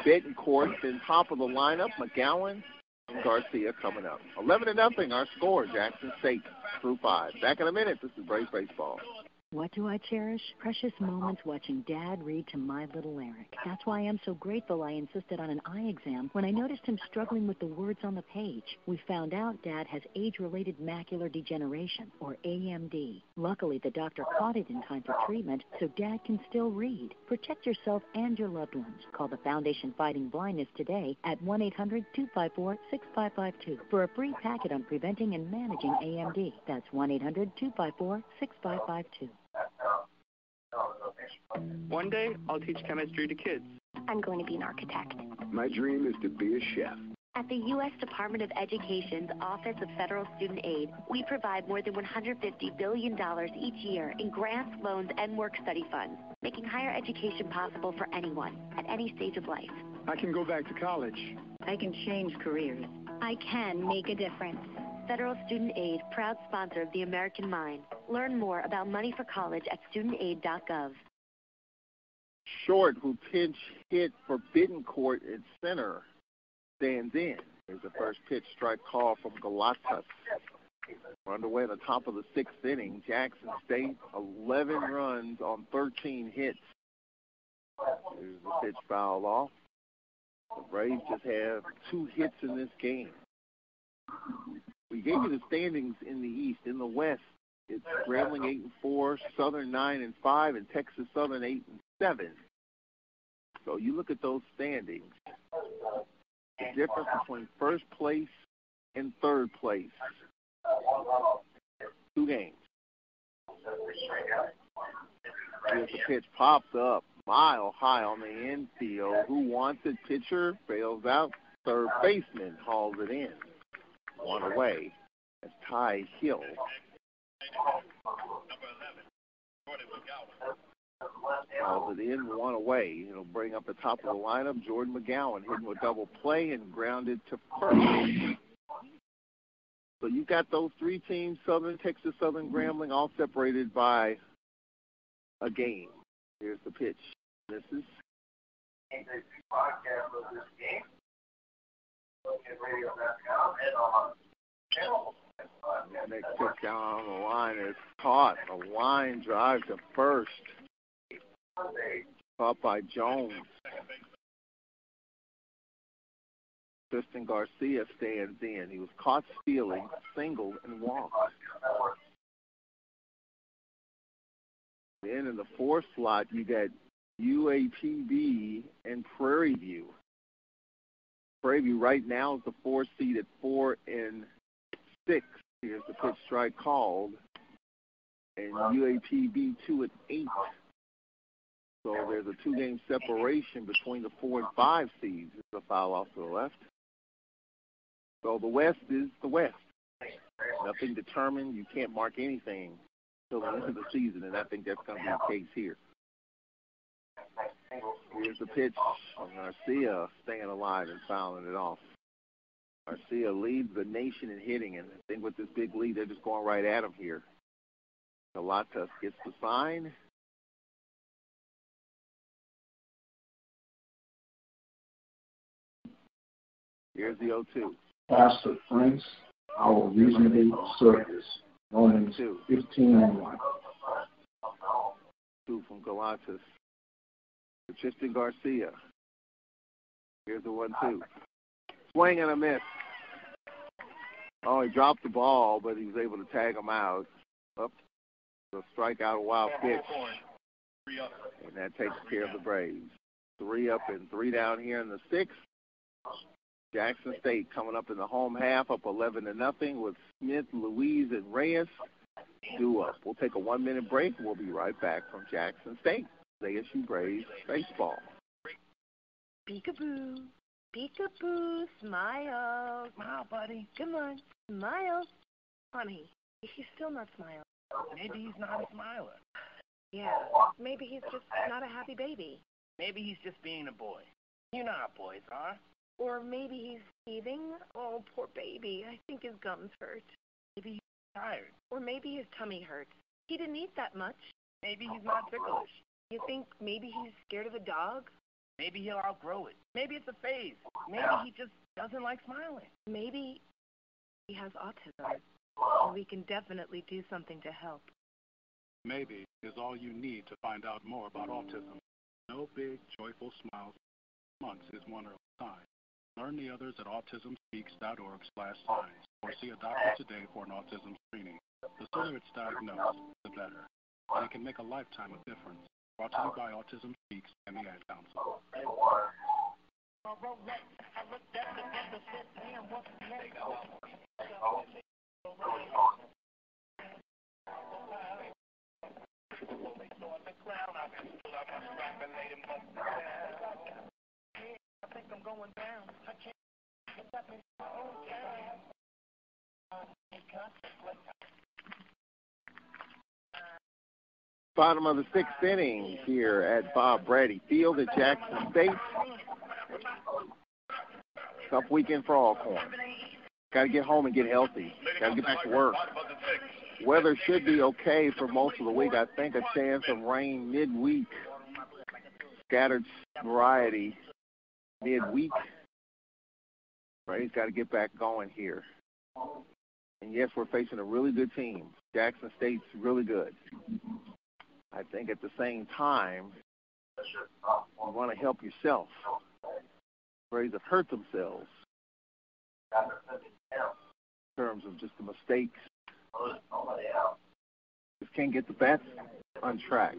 Betancourt in top of the lineup. McGowan and Garcia coming up. 11-0 our score. Jackson State through 5. Back in a minute. This is Braves Baseball. What do I cherish? Precious moments watching Dad read to my little Eric. That's why I'm so grateful I insisted on an eye exam when I noticed him struggling with the words on the page. We found out Dad has age-related macular degeneration, or AMD. Luckily, the doctor caught it in time for treatment, so Dad can still read. Protect yourself and your loved ones. Call the Foundation Fighting Blindness today at 1-800-254-6552 for a free packet on preventing and managing AMD. That's 1-800-254-6552. One day, I'll teach chemistry to kids. I'm going to be an architect. My dream is to be a chef. At the U.S. Department of Education's Office of Federal Student Aid, we provide more than $150 billion each year in grants, loans, and work-study funds, making higher education possible for anyone at any stage of life. I can go back to college. I can change careers. I can make a difference. Federal Student Aid, proud sponsor of the American Mind. Learn more about money for college at studentaid.gov. Short, who pinch hit for Bittencourt at center, stands in. There's the first pitch strike call from Galatas. We're underway at the top of the sixth inning. Jackson State, 11 runs on 13 hits. There's the pitch foul off. The Braves just have 2 hits in this game. We gave you the standings in the East. In the West, it's Grambling 8-4, Southern 9-5, and Texas Southern 8-7. So you look at those standings. The difference between first place and third place. 2 games. Here's the pitch popped up mile high on the infield. Who wants it? Pitcher bails out. Third baseman hauls it in. 1 away. That's Ty Hill. Hauls it in, 1 away. It'll bring up the top of the lineup. Jordan McGowan hitting a double play and grounded to first. So you've got those 3 teams, Southern, Texas Southern, Grambling, all separated by a game. Here's the pitch. This is the next pitch down the line is caught. A line drive to first. Caught by Jones. Tristan Garcia stands in. He was caught stealing, singled, and walked. Then in the 4th slot, you got UAPB and Prairie View. Prairie View right now is the 4th seed at 4-6. Here's the pitch strike called. And UAPB 2-8. So there's a 2-game separation between the 4 and 5 seeds. There's a foul off to the left. So the West is the West. Nothing determined. You can't mark anything until the end of the season, and I think that's going to be the case here. Here's the pitch from Garcia, staying alive and fouling it off. Garcia leads the nation in hitting, and I think with this big lead, they're just going right at him here. Galatas gets the sign. Here's the 0-2. Pastor Franks, our reasonable service, going 15-1. 2 from Galatas. Tristan Garcia. Here's the 1-2. Swing and a miss. Oh, he dropped the ball, but he was able to tag him out. Up the strikeout, a wild pitch. And that takes care of the Braves. 3 up and 3 down here in the 6th. Jackson State coming up in the home half, up 11-0 with Smith, Louise, and Reyes. Due up. We'll take a 1-minute break, and we'll be right back from Jackson State. ASU Braves baseball. Peekaboo. Peekaboo. Smile. Smile, buddy. Come on. Smile. Honey, he's still not smiling. Maybe he's not a smiler. Yeah, maybe he's just not a happy baby. Maybe he's just being a boy. You know how boys are. Or maybe he's teething. Oh, poor baby. I think his gums hurt. Maybe he's tired. Or maybe his tummy hurts. He didn't eat that much. Maybe he's not ticklish. You think maybe he's scared of the dog? Maybe he'll outgrow it. Maybe it's a phase. Maybe he just doesn't like smiling. Maybe he has autism, and we can definitely do something to help. Maybe is all you need to find out more about autism. No big, joyful smiles. Months is one early sign. Learn the others at autismspeaks.org/signs or see a doctor today for an autism screening. The sooner it's diagnosed, the better. And it can make a lifetime of difference. Brought to you by Autism Speaks and the Ad Council. I think I'm going down. I can't. Bottom of the sixth inning here at Bob Brady Field at Jackson State. Tough weekend for Alcorn. Got to get home and get healthy. Got to get back to work. Weather should be okay for most of the week. I think a chance of rain midweek. Scattered variety midweek. Brady's got to get back going here. And yes, we're facing a really good team. Jackson State's really good. I think at the same time, you want to help yourself. Braves have hurt themselves in terms of just the mistakes. Just can't get the bats on track.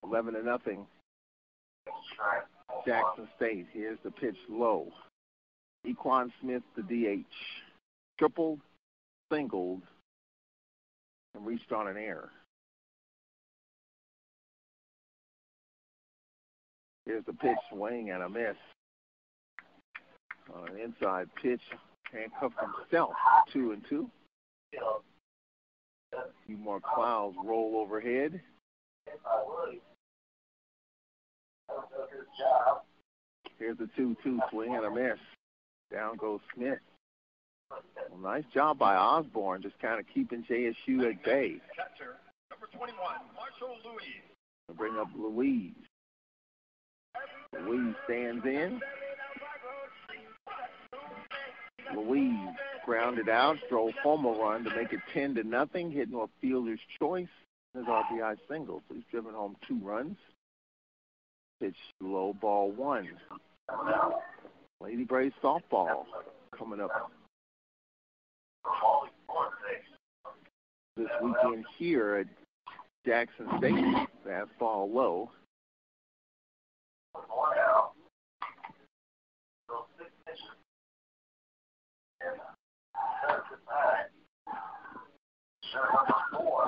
11-0. Jackson State. Here's the pitch low. Equan Smith, the DH. Tripled, singled, and reached on an error. Here's the pitch, swing and a miss. On an inside pitch, handcuffed himself, 2-2. A few more clouds roll overhead. Here's the 2-2 swing and a miss. Down goes Smith. Well, nice job by Osborne, just kind of keeping JSU at bay. Catcher, number 21, Marshall Louise. We'll bring up Louise. Louise stands in. Louise grounded out, drove home a run to make it 10-0, hitting a fielder's choice. His RBI single, so he's driven home 2 runs. Pitch low, ball 1. Lady Braves softball coming up this weekend here at Jackson State. Fastball low.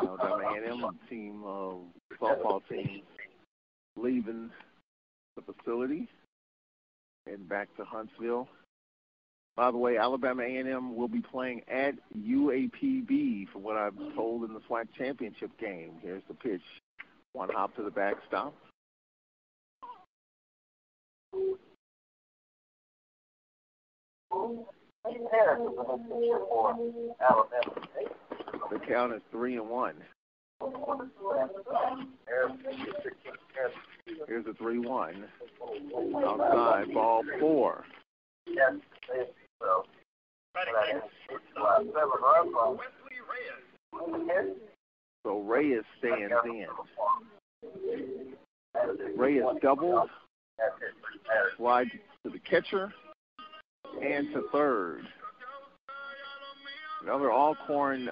Alabama A&M team, softball team, leaving the facility, heading back to Huntsville. By the way, Alabama A&M will be playing at UAPB, from what I've told in the SWAC championship game. Here's the pitch. One hop to the backstop. The count is 3-1. Here's a 3-1. Outside, ball 4. So Reyes stands in. Reyes doubled, slides to the catcher, and to third. Another Alcorn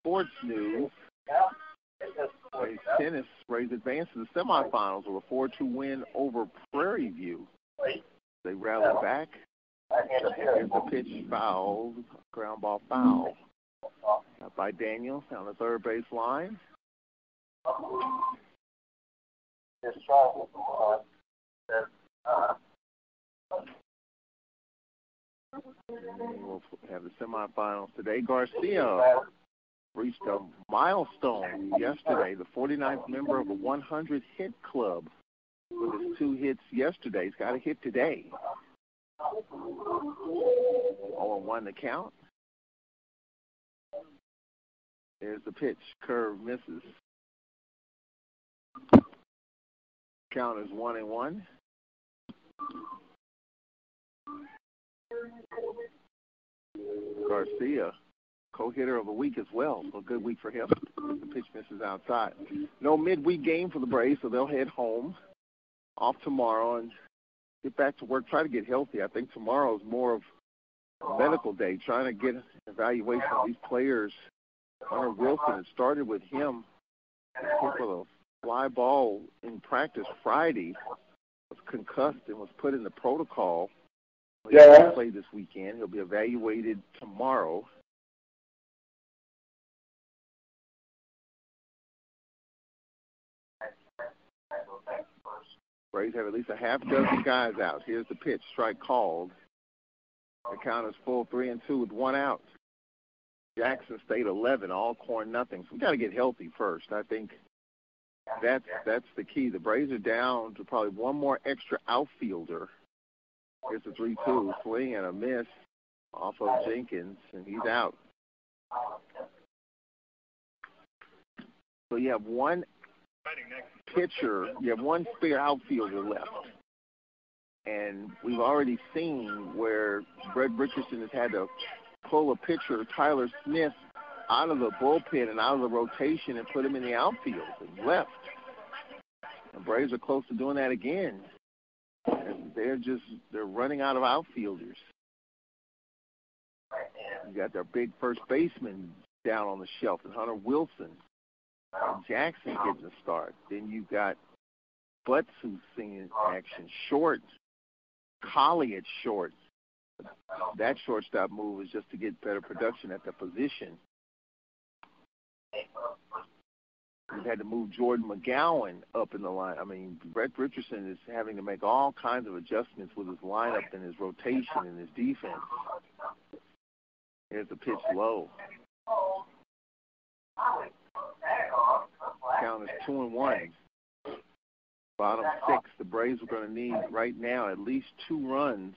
sports news. Rays tennis, Rays advanced to the semifinals with a 4-2 win over Prairie View. They rallied back. Here's the pitch, foul, ground ball foul. Up by Daniels on the third base line. We'll have the semifinals today. Garcia reached a milestone yesterday, the 49th member of a 100-hit club with his 2 hits yesterday. He's got a hit today. 0-1 the count. There's the pitch. Curve misses. Count is 1-1. Garcia, co-hitter of the week as well. So a good week for him. The pitch misses outside. No midweek game for the Braves, so they'll head home. Off tomorrow and get back to work. Try to get healthy. I think tomorrow is more of a medical day, trying to get an evaluation of these players. Hunter Wilson, it started with him. Hit with a fly ball in practice Friday. Was concussed and was put in the protocol. He will play this weekend. He'll be evaluated tomorrow. Braves have at least a half dozen guys out. Here's the pitch, strike called. The count is full 3-2 with one out. Jackson State 11, Alcorn nothing. So we got to get healthy first. I think that's the key. The Braves are down to probably one more extra outfielder. Here's the 3-2 swing and a miss off of Jenkins, and he's out. So you have one pitcher, you have one spare outfielder left. And we've already seen where Brett Richardson has had to pull a pitcher, Tyler Smith, out of the bullpen and out of the rotation and put him in the outfield and left. The Braves are close to doing that again. And they're running out of outfielders. You got their big first baseman down on the shelf, and Hunter Wilson. And Jackson getting a start. Then you've got Butts who's seeing action. Short, Collie at short. That shortstop move is just to get better production at the position. We've had to move Jordan McGowan up in the line. I mean, Brett Richardson is having to make all kinds of adjustments with his lineup and his rotation and his defense. Here's the pitch low. Count is 2-1. Bottom 6. The Braves are going to need right now at least 2 runs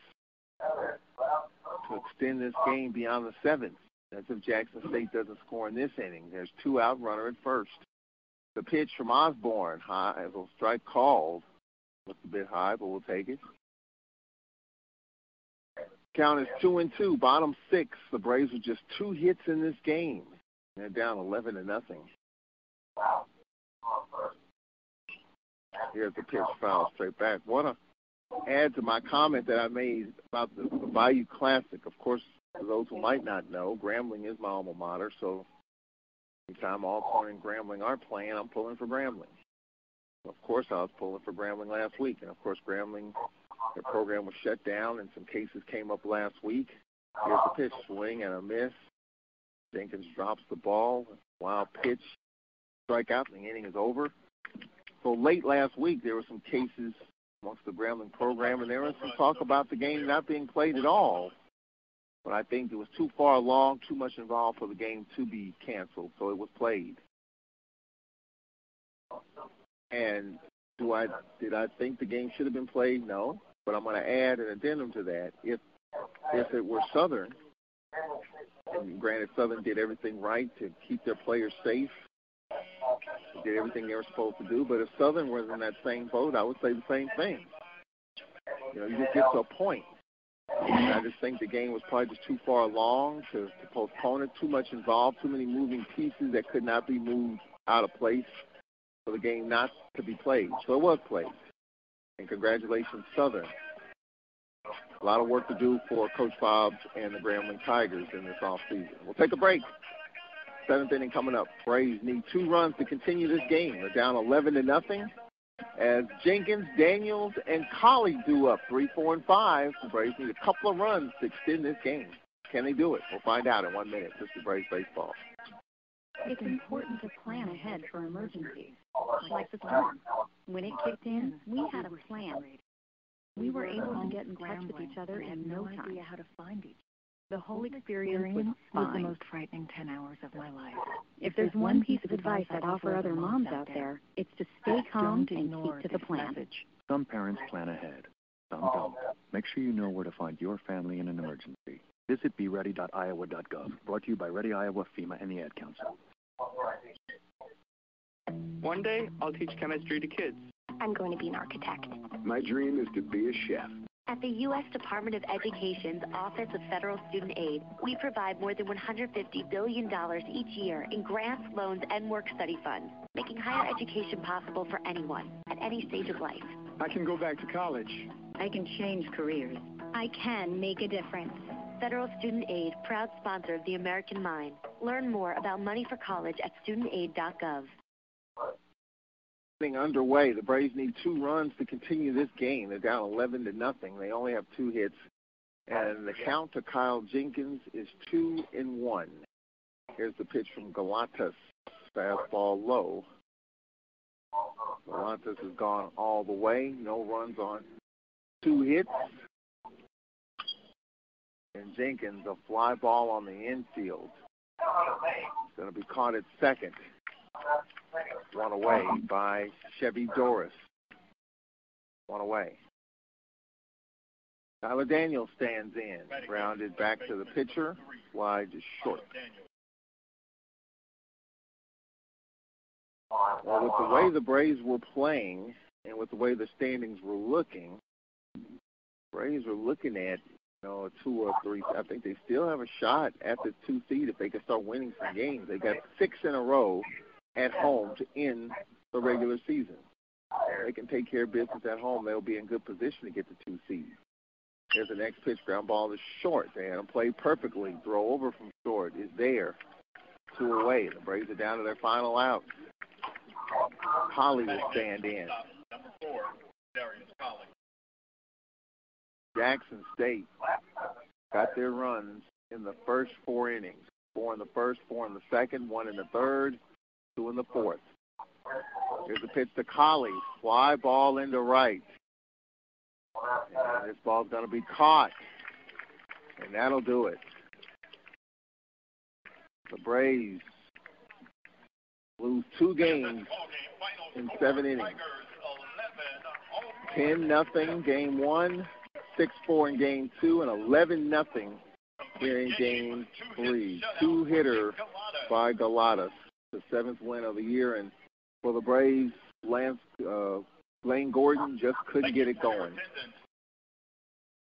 to extend this game beyond the 7th. That's if Jackson State doesn't score in this inning. There's 2 out, runner at first. The pitch from Osborne, high, a strike called. Looks a bit high, but we'll take it. Count is 2-2, bottom 6. The Braves with just 2 hits in this game. They're down 11-0. Here's the pitch, foul straight back. Want to add to my comment that I made about the Bayou Classic. Of course, for those who might not know, Grambling is my alma mater, so anytime Alcorn and Grambling are playing, I'm pulling for Grambling. Of course, I was pulling for Grambling last week, and of course, Grambling, their program was shut down, and some cases came up last week. Here's the pitch, swing and a miss. Jenkins drops the ball, wild pitch, strikeout, and the inning is over. So late last week, there were some cases amongst the Grambling program, and there was some talk about the game not being played at all. But I think it was too far along, too much involved for the game to be canceled, so it was played. And did I think the game should have been played? No. But I'm going to add an addendum to that. If it were Southern, and granted Southern did everything right to keep their players safe, did everything they were supposed to do, but if Southern was in that same boat, I would say the same thing. You know, you just get to a point. And I just think the game was probably just too far along to postpone it, too much involved, too many moving pieces that could not be moved out of place for the game not to be played. So it was played. And congratulations, Southern. A lot of work to do for Coach Fobbs and the Grambling Tigers in this offseason. We'll take a break. 7th inning coming up. Braves need 2 runs to continue this game. They're down 11-0 as Jenkins, Daniels, and Collie do up 3, 4, and 5. The Braves need a couple of runs to extend this game. Can they do it? We'll find out in 1 minute. This is Braves Baseball. It's important to plan ahead for emergencies, like the storm. When it kicked in, we had a plan. We were able to get in touch with each other in no time. How to find each. The whole experience was the fine. most frightening 10 hours of my life. If there's one piece of advice I'd offer other moms out there, it's to stay calm and keep to the plan. Some parents plan ahead. Some don't. Make sure you know where to find your family in an emergency. Visit beready.iowa.gov. Brought to you by Ready Iowa, FEMA, and the Ad Council. One day, I'll teach chemistry to kids. I'm going to be an architect. My dream is to be a chef. At the U.S. Department of Education's Office of Federal Student Aid, we provide more than $150 billion each year in grants, loans, and work-study funds, making higher education possible for anyone at any stage of life. I can go back to college. I can change careers. I can make a difference. Federal Student Aid, proud sponsor of the American Mind. Learn more about money for college at studentaid.gov. Underway. The Braves need 2 runs to continue this game. They're down 11-0. They only have 2 hits. And the count to Kyle Jenkins is 2-1. Here's the pitch from Galatas. Fastball low. Galantis has gone all the way. No runs on 2 hits. And Jenkins, a fly ball on the infield. It's going to be caught at second. 1 away by Chevy Doris. 1 away. Tyler Daniels stands in. Grounded back to the pitcher. Fly just short. Well, with the way the Braves were playing and with the way the standings were looking, Braves were looking at, a 2 or 3. I think they still have a shot at the 2 seed if they can start winning some games. They got 6 in a row at home to end the regular season. If they can take care of business at home, they'll be in good position to get the 2 seed. Here's the next pitch. Ground ball is short. They had him play perfectly. Throw over from short is there. 2 away. The Braves are down to their final out. Colley will stand in. Number 4, Darius Colley. Jackson State got their runs in the first 4 innings. 4 in the first, 4 in the second, 1 in the third, 2 in the fourth. Here's a pitch to Colley. Fly ball into right. And this ball's going to be caught. And that'll do it. The Braves lose 2 games in 7 innings. 10-0 game 1, 6-4 in game 2, and 11-0 here in game 3. 2-hitter by Galatas, the 7th win of the year. And for the Braves, Lane Gordon just couldn't get it going.